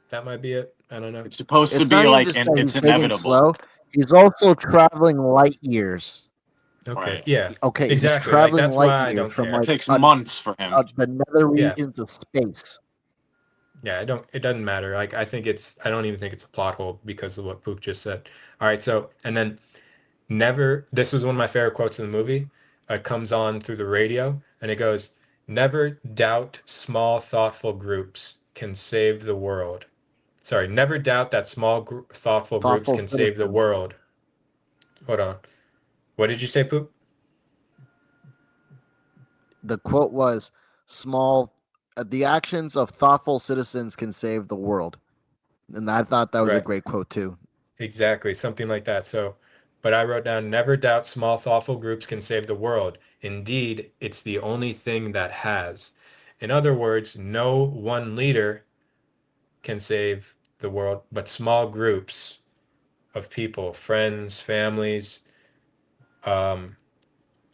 that might be it. I don't know. It's supposed to It's be not even like, just and that it's he's big and inevitable, slow. He's also traveling light years. Okay, right? yeah, Okay, he's exactly. Like traveling that's light why I years don't from It care. like takes months for him. the nether Yeah, regions of space. yeah, I don't. It doesn't matter. Like I think it's. I don't even think it's a plot hole because of what Pook just said. All right. So and then never. This was one of my favorite quotes in the movie. It comes on through the radio and it goes, "Never doubt small thoughtful groups can save the world." Sorry, never doubt that thoughtful groups Thoughtful can save the citizens. world. Hold on. What did you say, Poop? The quote was, the actions of thoughtful citizens can save the world. And I thought that was a Right. great quote too. Exactly, something like that. So, but I wrote down, never doubt small, thoughtful groups can save the world. Indeed, it's the only thing that has. In other words, no one leader can save the world, but small groups of people, friends, families, um,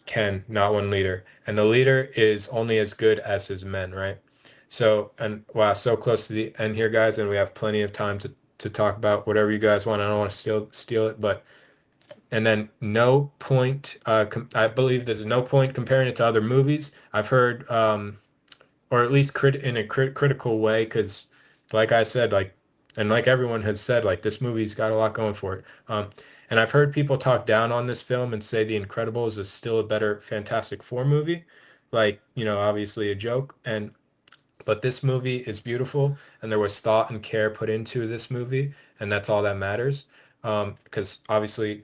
can, not one leader. And the leader is only as good as his men, right? So, and wow, so close to the end here, guys, and we have plenty of time to talk about whatever you guys want. I don't want to steal it, but and then no point. I believe there's no point comparing it to other movies. I've heard, or at least in a critical way, because, like I said, like, and like everyone has said, like this movie's got a lot going for it. And I've heard people talk down on this film and say The Incredibles is still a better Fantastic Four movie, like obviously a joke. And but this movie is beautiful, and there was thought and care put into this movie, and that's all that matters. Because obviously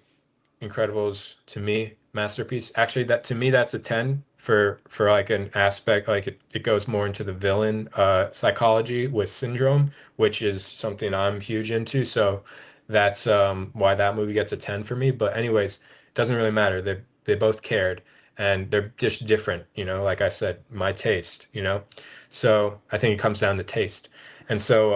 Incredibles to me masterpiece. Actually, that to me that's a 10 for like an aspect like it goes more into the villain psychology with Syndrome, which is something I'm huge into. So that's why that movie gets a 10 for me. But anyways, it doesn't really matter. They both cared and they're just different, like I said, my taste. So I think it comes down to taste. And so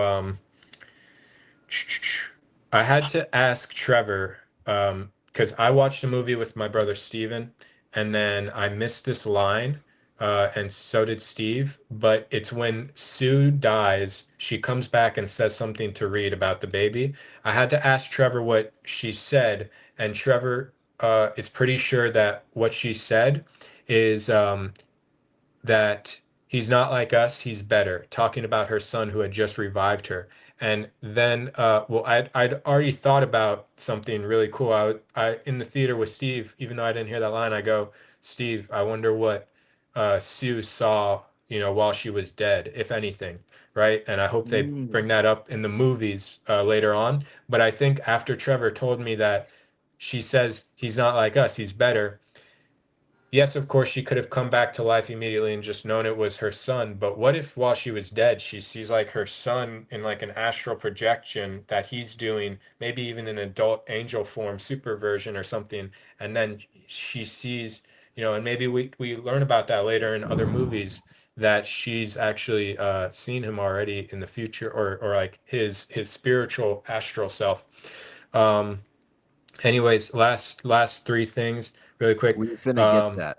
I had to ask Trevor because I watched a movie with my brother Steven, and then I missed this line, and so did Steve. But it's when Sue dies, she comes back and says something to Reed about the baby. I had to ask Trevor what she said, and Trevor is pretty sure that what she said is that he's not like us, he's better, talking about her son who had just revived her. And then, well, I'd already thought about something really cool. I in the theater with Steve, even though I didn't hear that line, I go, Steve, I wonder what Sue saw, while she was dead, if anything, right? And I hope they Mm. bring that up in the movies later on. But I think after Trevor told me that she says he's not like us, he's better. Yes, of course, she could have come back to life immediately and just known it was her son. But what if while she was dead, she sees like her son in like an astral projection that he's doing, maybe even an adult angel form super version or something. And then she sees, and maybe we learn about that later in other movies that she's actually seen him already in the future or like his spiritual astral self. Um, anyways, last three things really quick. We finna get Um, that.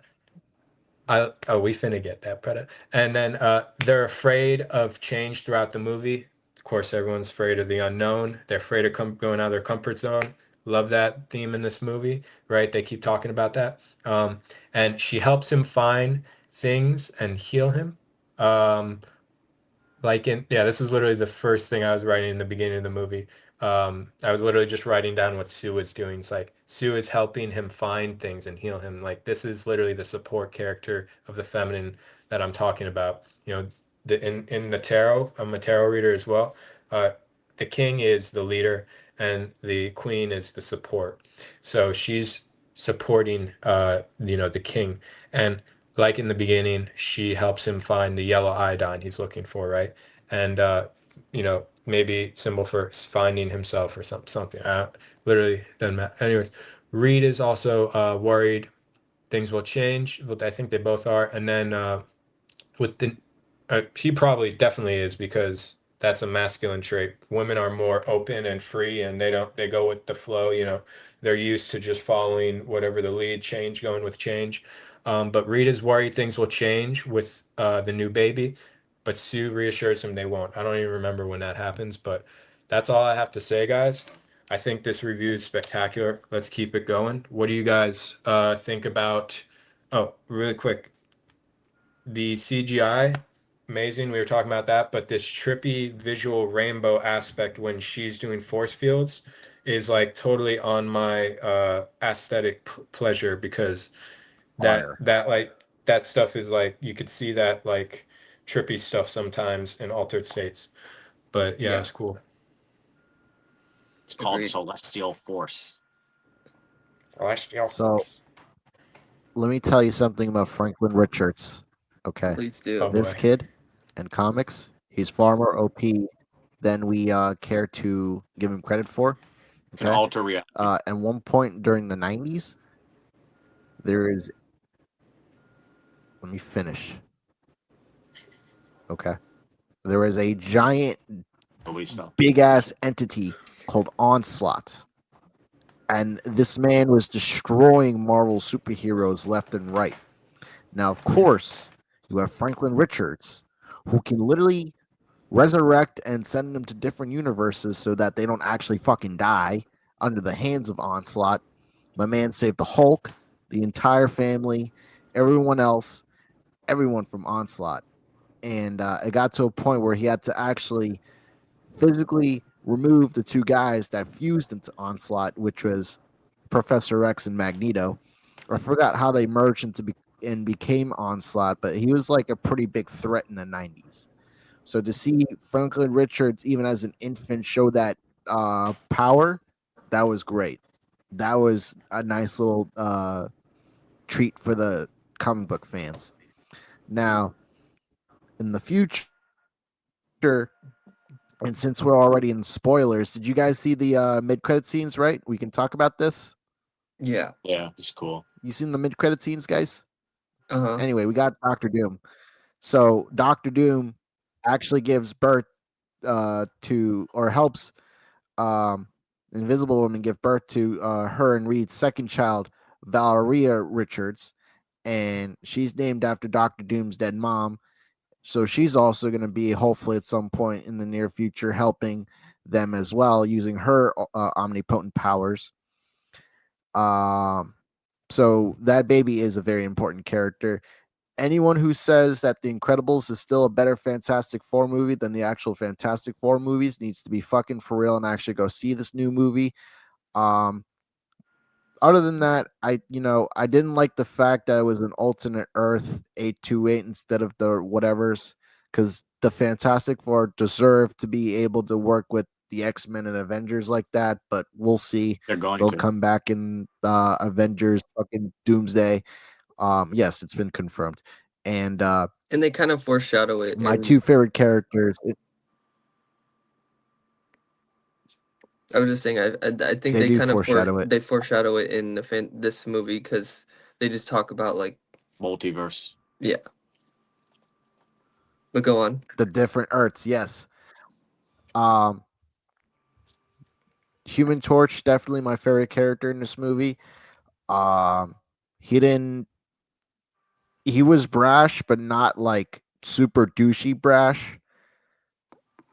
we finna get that Preda. And then they're afraid of change throughout the movie. Of course, everyone's afraid of the unknown. They're afraid of going out of their comfort zone. Love that theme in this movie, right? They keep talking about that. And she helps him find things and heal him. Um, yeah, this is literally the first thing I was writing in the beginning of the movie. I was literally just writing down what Sue was doing. It's like Sue is helping him find things and heal him. Like this is literally the support character of the feminine that I'm talking about. In the tarot, I'm a tarot reader as well. The king is the leader and the queen is the support. So she's supporting the king. And like in the beginning, she helps him find the yellow iodine he's looking for, right? And maybe symbol for finding himself or something. Literally doesn't matter. Anyways, Reed is also worried things will change. But I think they both are. And then with the he probably definitely is because that's a masculine trait. Women are more open and free and they go with the flow, they're used to just following whatever the lead change, going with change. But Rita's worried things will change with the new baby, but Sue reassures him they won't. I don't even remember when that happens, but that's all I have to say, guys. I think this review is spectacular. Let's keep it going. What do you guys think about? Oh, really quick, the CGI, amazing. We were talking about that, but this trippy visual rainbow aspect when she's doing force fields is like totally on my aesthetic pleasure because that Fire. that like that stuff is like you could see that like trippy stuff sometimes in altered states. But yeah, Yeah, it's cool. It's called agreed. Celestial Force. Celestial So Force. let me tell you something about Franklin Richards. Okay. Please Oh do. This boy. kid in comics, he's far more OP than we care to give him credit for. Can Okay. alter reality. At one point during the 90s, there is. Let me finish. Okay. There was a giant, Release stuff. big ass entity called Onslaught. And this man was destroying Marvel superheroes left and right. Now, of course, you have Franklin Richards, who can literally resurrect and send them to different universes so that they don't actually fucking die under the hands of Onslaught. My man saved the Hulk, the entire family, everyone else, everyone from Onslaught. And it got to a point where he had to actually physically remove the two guys that fused into Onslaught, which was Professor X and Magneto. I forgot how they merged and became Onslaught, but he was like a pretty big threat in the 90s. So to see Franklin Richards, even as an infant, show that power, that was great. That was a nice little treat for the comic book fans. Now, in the future, and since we're already in spoilers, did you guys see the mid-credit scenes? Right, we can talk about this. Yeah. Yeah, it's cool. You seen the mid-credit scenes, guys? Uh-huh. Anyway, we got Doctor Doom. So Doctor Doom actually gives birth to, or helps um, Invisible Woman give birth to her and Reed's second child, Valeria Richards, and she's named after Doctor Doom's dead mom. So she's also going to be hopefully at some point in the near future helping them as well using her omnipotent powers. Um, so that baby is a very important character. Anyone who says that The Incredibles is still a better Fantastic Four movie than the actual Fantastic Four movies needs to be fucking for real and actually go see this new movie. Um, Other than that, I didn't like the fact that it was an alternate Earth 828 instead of the whatevers, because the Fantastic Four deserve to be able to work with the X-Men and Avengers like that, but we'll see. They're going They'll to. come back in Avengers fucking Doomsday. Yes, it's been confirmed. And And they kind of foreshadow it my in two favorite characters, I was just saying I think they they do kind of foreshadow it. they foreshadow it in this movie cuz they just talk about like Multiverse. yeah. But go on. The different Earths, yes. Um, Human Torch, definitely my favorite character in this movie. Um, he didn't. He was brash, but not like super douchey brash.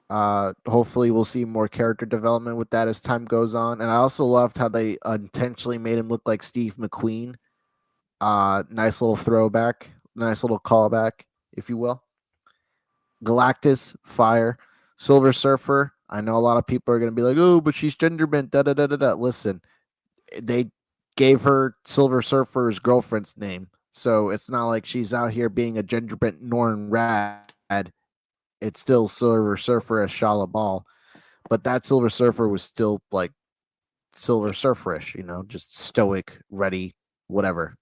Hopefully, we'll see more character development with that as time goes on. And I also loved how they intentionally made him look like Steve McQueen. Nice little throwback, nice little callback, if you will. Galactus, fire. Silver Surfer. I know a lot of people are gonna be like, "Oh, but she's gender bent." Da da da da da. Listen, they gave her Silver Surfer's girlfriend's name. So it's not like she's out here being a gender bent Norn Rad. It's still Silver Surfer as Shala Ball. But that Silver Surfer was still like Silver Surferish, just stoic, ready, whatever.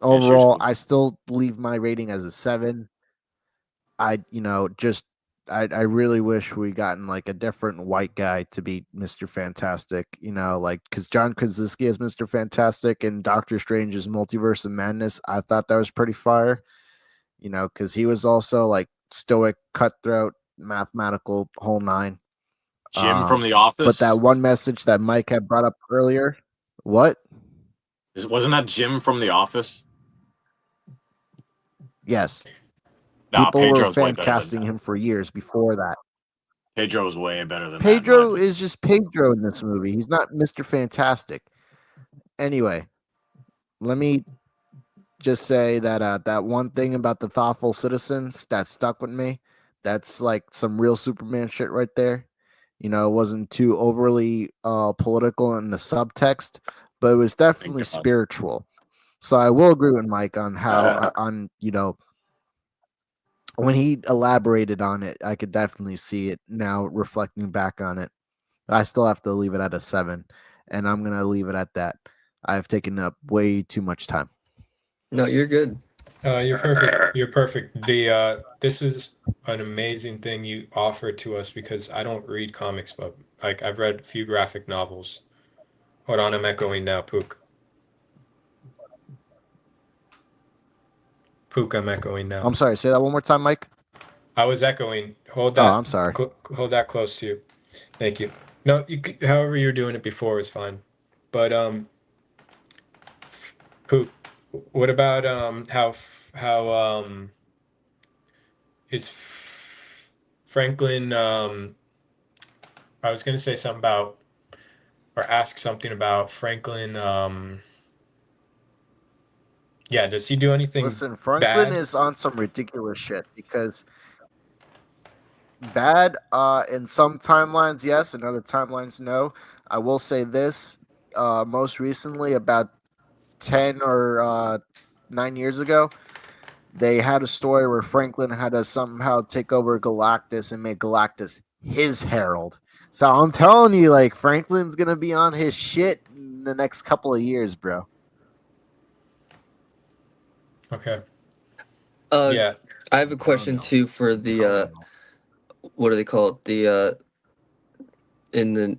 Yeah, she was Overall, cool. I still leave my rating as a 7. Just I really wish we gotten like a different white guy to be Mr. Fantastic, like because John Krasinski is Mr. Fantastic and Doctor Strange's Multiverse of Madness. I thought that was pretty fire, because he was also like stoic, cutthroat, mathematical, whole nine. Jim Um, from The but Office. that one message that Mike had brought up earlier, what? Wasn't that Jim from The Office? Yes, Nah, people were Pedro's way fan better than casting that. him for years before that. Pedro's way better than that, in my Pedro opinion. is just Pedro in this movie. He's not Mr. Fantastic. Anyway, let me just say that that one thing about the thoughtful citizens that stuck with me. That's like some real Superman shit right there. It wasn't too overly political in the subtext, but it was Thank definitely God. spiritual. So I will agree with Mike on how on when he elaborated on it, I could definitely see it now reflecting back on it. I still have to leave it at a 7, and I'm gonna leave it at that. I've taken up way too much time. No, you're good. You're perfect. You're perfect. This is an amazing thing you offer to us because I don't read comics, but like I've read a few graphic novels. Hold on, I'm echoing now, Pook. Pook, I'm echoing now. I'm sorry. Say that one more time, Mike. I was echoing. Hold Oh, that. I'm sorry. Hold that close to you. Thank you. No, however you're doing it before is fine. But Pook, what about how is Franklin? I was gonna say something about or ask something about Franklin. Yeah, does he do anything Listen, Franklin bad? is on some ridiculous shit because bad in some timelines, yes, in other timelines, no. I will say this: most recently, about 10 or 9 years ago, they had a story where Franklin had to somehow take over Galactus and make Galactus his herald. So I'm telling you, like Franklin's gonna be on his shit in the next couple of years, bro. Okay. Uh, Yeah. I have a I'm telling question y'all. too for I'm telling the y'all. what do they call it? The in the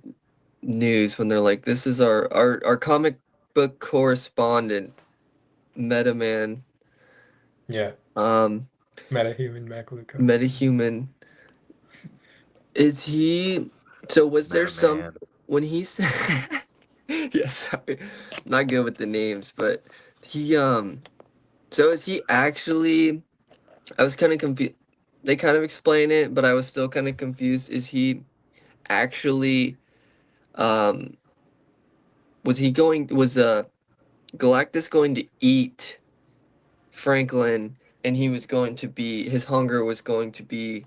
news when they're like, "This is our comic book correspondent, Metaman, Yeah. um, Metahuman Macaluco. Metahuman." Is he? So was there Meta some Man. when he said? Yeah, sorry, not good with the names, but he So is he actually? I was kind of confused. They kind of explain it, but I was still kind of confused. Is he actually? Um, was he going? Was Galactus going to eat Franklin, and he was going to be his hunger was going to be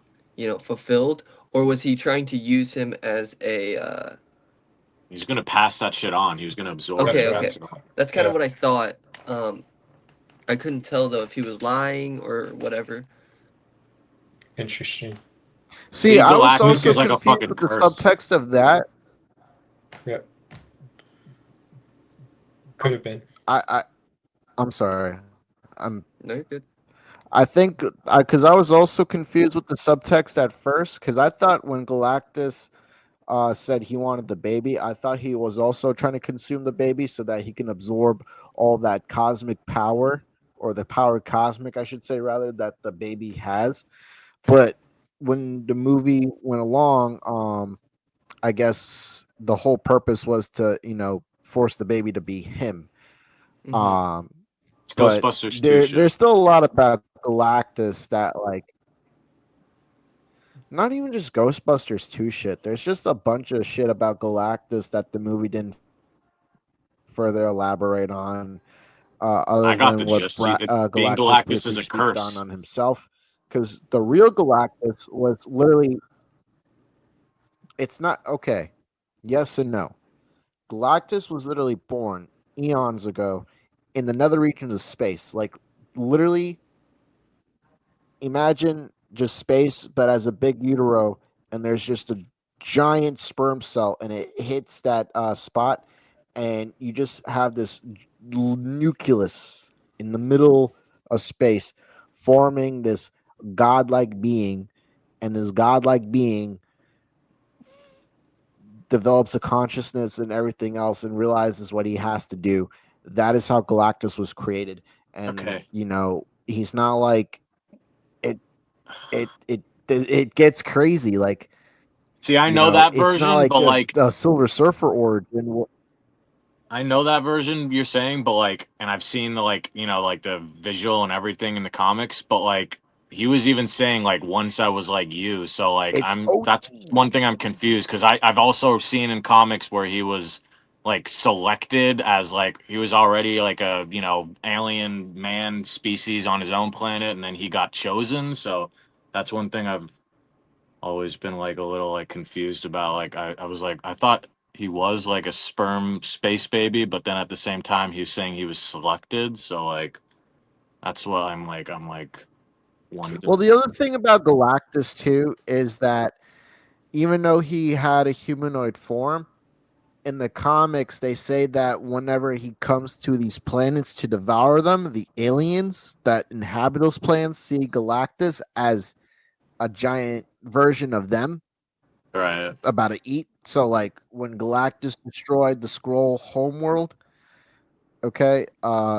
fulfilled, or was he trying to use him as a? He's gonna pass that shit on. He was gonna absorb That's Okay, it. what I. okay, Pass it on. that's kind of Yeah. what I thought. Um, I couldn't tell though if he was lying or whatever. Interesting. See, Being I was Galactus also is like Lucas. a confused fucking with the curse. subtext of that. Yeah. Could have been. I I'm sorry. I'm No, you're good. I think because I was also confused with the subtext at first because I thought when Galactus said he wanted the baby, I thought he was also trying to consume the baby so that he can absorb all that cosmic power or the power cosmic, I should say, rather that the baby has. But when the movie went along, I guess the whole purpose was to force the baby to be him. Hmm. Um, It's but Ghostbusters 2 shit. there's still a lot about Galactus that like not even just Ghostbusters 2 shit. There's just a bunch of shit about Galactus that the movie didn't further elaborate on, other I got than the what gist. Being Galactus Galactus is briefly a speaked on curse. on himself. Because the real Galactus was literally, it's not okay. Yes and no. Galactus was literally born eons ago in the nether regions of space. Like literally, imagine just space, but as a big utero, and there's just a giant sperm cell, and it hits that spot, and you just have this nucleus in the middle of space, forming this godlike being, and this godlike being develops a consciousness and everything else, and realizes what he has to do. That is how Galactus was created, and Okay. he's not like it it gets crazy. Like See, I know that it's not version, like but like a Silver Surfer origin. I know that version you're saying, but like, and I've seen the like, like the visual and everything in the comics, but like, he was even saying like once I was like you, so like It's that's one thing I'm confused because I've also seen in comics where he was like selected as like he was already like a alien man species on his own planet, and then he got chosen. So that's one thing I've always been like a little like confused about. Like I was like I thought he was like a sperm space baby, but then at the same time he was saying he was selected. So like that's what I'm like well, wondering. the other thing about Galactus too is that even though he had a humanoid form, in the comics they say that whenever he comes to these planets to devour them, the aliens that inhabit those planets see Galactus as a giant version of them Right. about to eat. So like when Galactus destroyed the scroll homeworld, okay,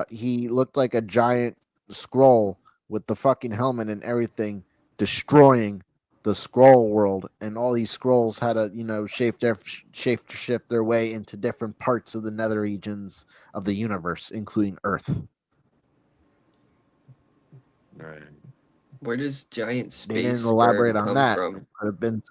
he looked like a giant scroll with the fucking helmet and everything, destroying the scroll world, and all these scrolls had to, shape shift their way into different parts of the nether regions of the universe, including Earth. Right. Where does giant They didn't space sperm elaborate on come that. from? Could have been.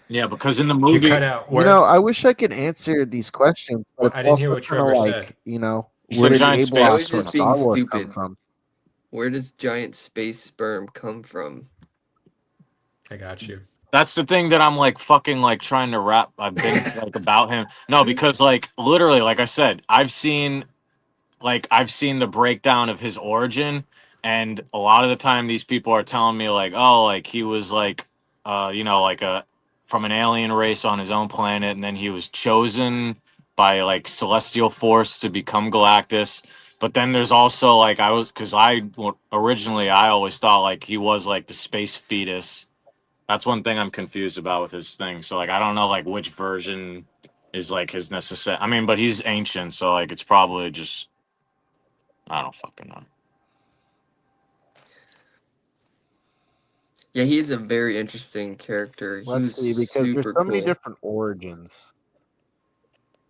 Yeah, because in the You cut movie, out where? I wish I could answer these questions, but Well, it's I didn't hear also what kind of Trevor said. like, you where said did giant I space Ablos was from just sperm. being Star Wars come stupid. from? Where does giant space sperm come from? I got you. That's the thing that I'm like fucking like trying to wrap. I've been like about him. No, because like literally, like I said, I've seen the breakdown of his origin, and a lot of the time these people are telling me like, oh, like he was like, like a from an alien race on his own planet, and then he was chosen by like celestial force to become Galactus. But then there's also like originally I always thought like he was like the space fetus. That's one thing I'm confused about with his thing. So like I don't know like which version is like his necessary. I mean, but he's ancient, so like it's probably just I don't fucking know. Yeah, he's a very interesting character. He Let's was see, because there's super so many cool. different origins.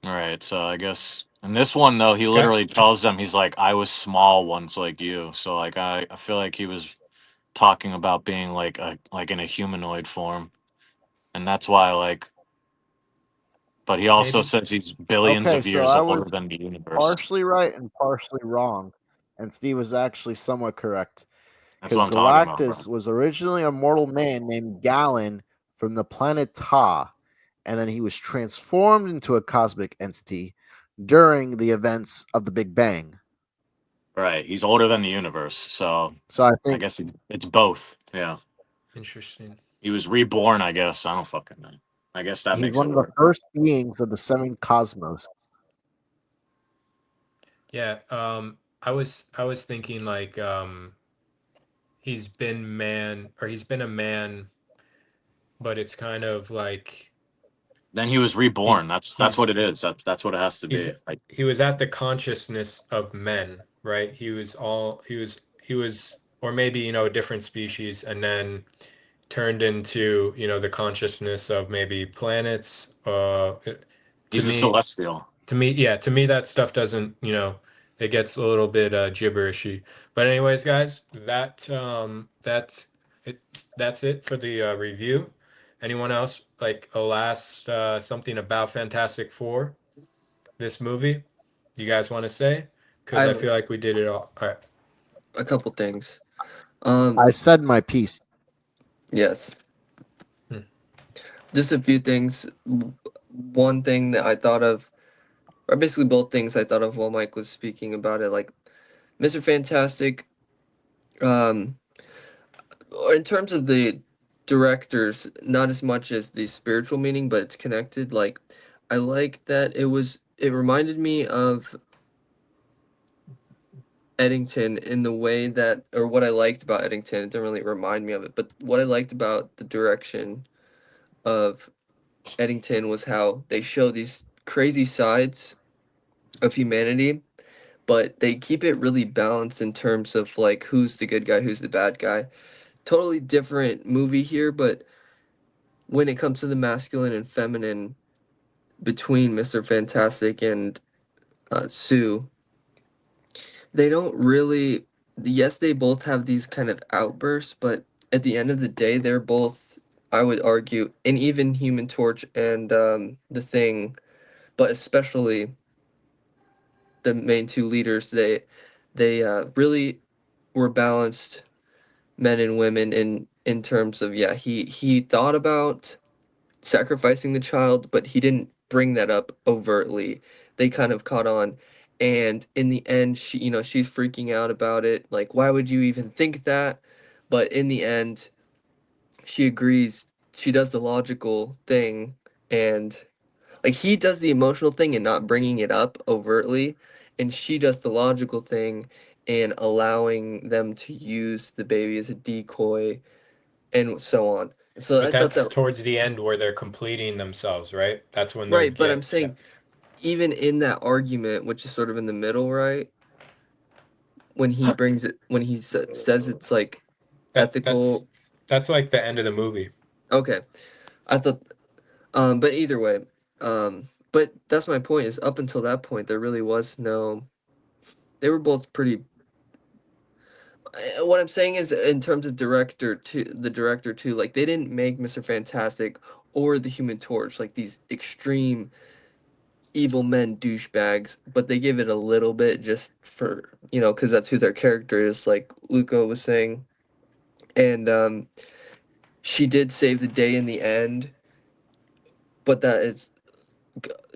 All right, so I guess in this one though, he Got literally tells them he's like, I was small once like you. So like I feel like he was talking about being like in a humanoid form. And that's why like but he also maybe. says he's billions Okay, of so years I older was than the universe. partially right and partially wrong, and Steve was actually somewhat correct. That's what Because I'm talking about, bro. Galactus was originally a mortal man named Galen from the planet Ta, and then he was transformed into a cosmic entity during the events of the Big Bang. Right. He's older than the universe. So So I I think guess it's both. Yeah. Interesting. He was reborn, I guess. I don't fucking know. I guess that he's makes one it of the work. first beings of the seven cosmos. Yeah. I was thinking like he's been a man, but it's kind of like Then he was reborn. he's That's he's what it is. That's what it has to he's be. Like he was at the consciousness of men, right? He was or maybe, a different species, and then turned into, the consciousness of maybe planets. To he's a me, celestial. yeah, to me that stuff doesn't, it gets a little bit gibberishy. But anyways, guys, it. That's it for the review. Anyone else like a last something about Fantastic Four, this movie? You guys want to say? I Because I have feel like we did it all. All right. a couple things. I said my piece. Yes, Hmm. just a few things. One thing that I thought of, or basically both things I thought of while Mike was speaking about it, like Mr. Fantastic. Um, in terms of the directors, not as much as the spiritual meaning, but it's connected. Like, I like that it reminded me of Eddington in the way that, or what I liked about Eddington, it didn't really remind me of it, but what I liked about the direction of Eddington was how they show these crazy sides of humanity, but they keep it really balanced in terms of like who's the good guy, who's the bad guy. Totally different movie here, but when it comes to the masculine and feminine between Mr. Fantastic and Sue, they don't really. Yes, they both have these kind of outbursts, but at the end of the day, they're both, I would argue, and even Human Torch and the Thing, but especially the main two leaders, they really were balanced men and women in terms of, yeah, he thought about sacrificing the child, but he didn't bring that up overtly. They kind of caught on. And in the end, she's freaking out about it. Like, why would you even think that? But in the end, she agrees she does the logical thing, and like he does the emotional thing and not bringing it up overtly, and she does the logical thing and allowing them to use the baby as a decoy and so on. So But I thought that's that towards the end where they're completing themselves, right? That's when they're right, but I'm get yeah. saying even in that argument, which is sort of in the middle, right? When he brings it, when he says it's like That that's ethical. that's like the end of the movie. Okay, I thought, but either way, but that's my point. Is up until that point, there really was no. They were both pretty. What I'm saying is, in terms of the director too, like they didn't make Mr. Fantastic or the Human Torch like these extreme evil men douchebags, but they give it a little bit just for because that's who their character is, like Luca was saying, and she did save the day in the end, but that is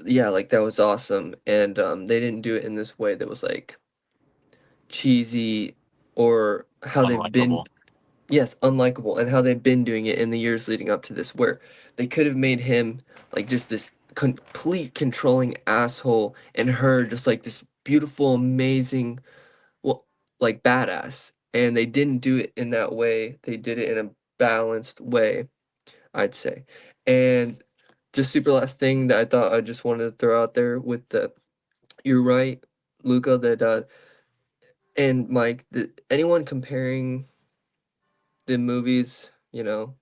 yeah, like that was awesome, and they didn't do it in this way that was like cheesy or how they've been. Unlikable. Yes, unlikable, and how they've been doing it in the years leading up to this, where they could have made him like just this complete controlling asshole, and her just like this beautiful, amazing, well, like badass. And they didn't do it in that way. They did it in a balanced way, I'd say. And just super last thing that I thought I just wanted to throw out there with the, you're right, Luca, that and Mike, anyone comparing the movies, The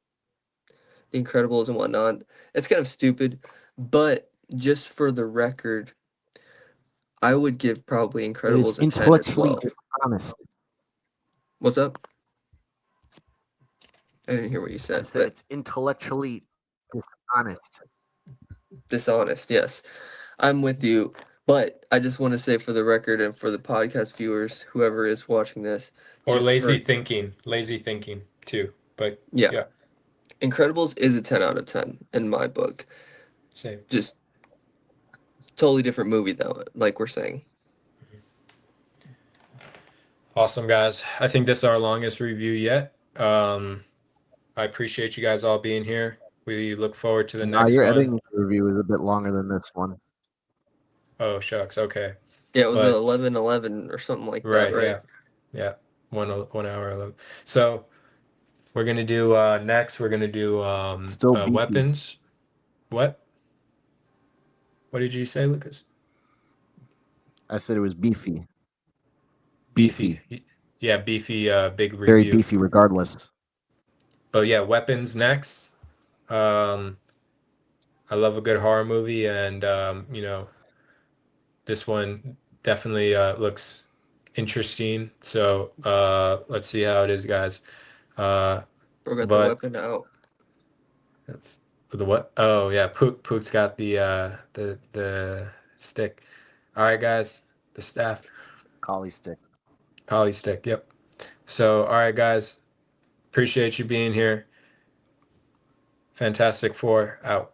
Incredibles and whatnot. It's kind of stupid, but just for the record, I would give probably It is Incredibles a 10 as intellectually well. dishonest. What's up? I didn't hear what you I said, said but it's intellectually dishonest. dishonest, yes. I'm with you, but I just want to say for the record and for the podcast viewers, whoever is watching this, Or just for, lazy thinking too. But yeah, yeah, Incredibles is a 10 out of 10 in my book. same. Just totally different movie though, like we're saying. Awesome, guys. I think this is our longest review yet. I appreciate you guys all being here. We look forward to the Nah, next your one. editing review is a bit longer than this one. Oh, shucks. Okay. Yeah, it was But 11:11 or something like that, right, right? yeah. Yeah. 1 hour alone. So we're gonna do next we're gonna do Still beefy. weapons. What? What did you say, Lucas? I said it was beefy. Beefy. Yeah, beefy big Very review. beefy regardless. But yeah, weapons next. Um I love a good horror movie, and this one definitely looks interesting. So let's see how it is, guys. Uh, Bro got the but weapon out. that's the what? Oh yeah, Pook's got the stick. All right, guys, the staff, Collie stick. collie stick. Yep. So all right, guys, appreciate you being here. Fantastic Four out.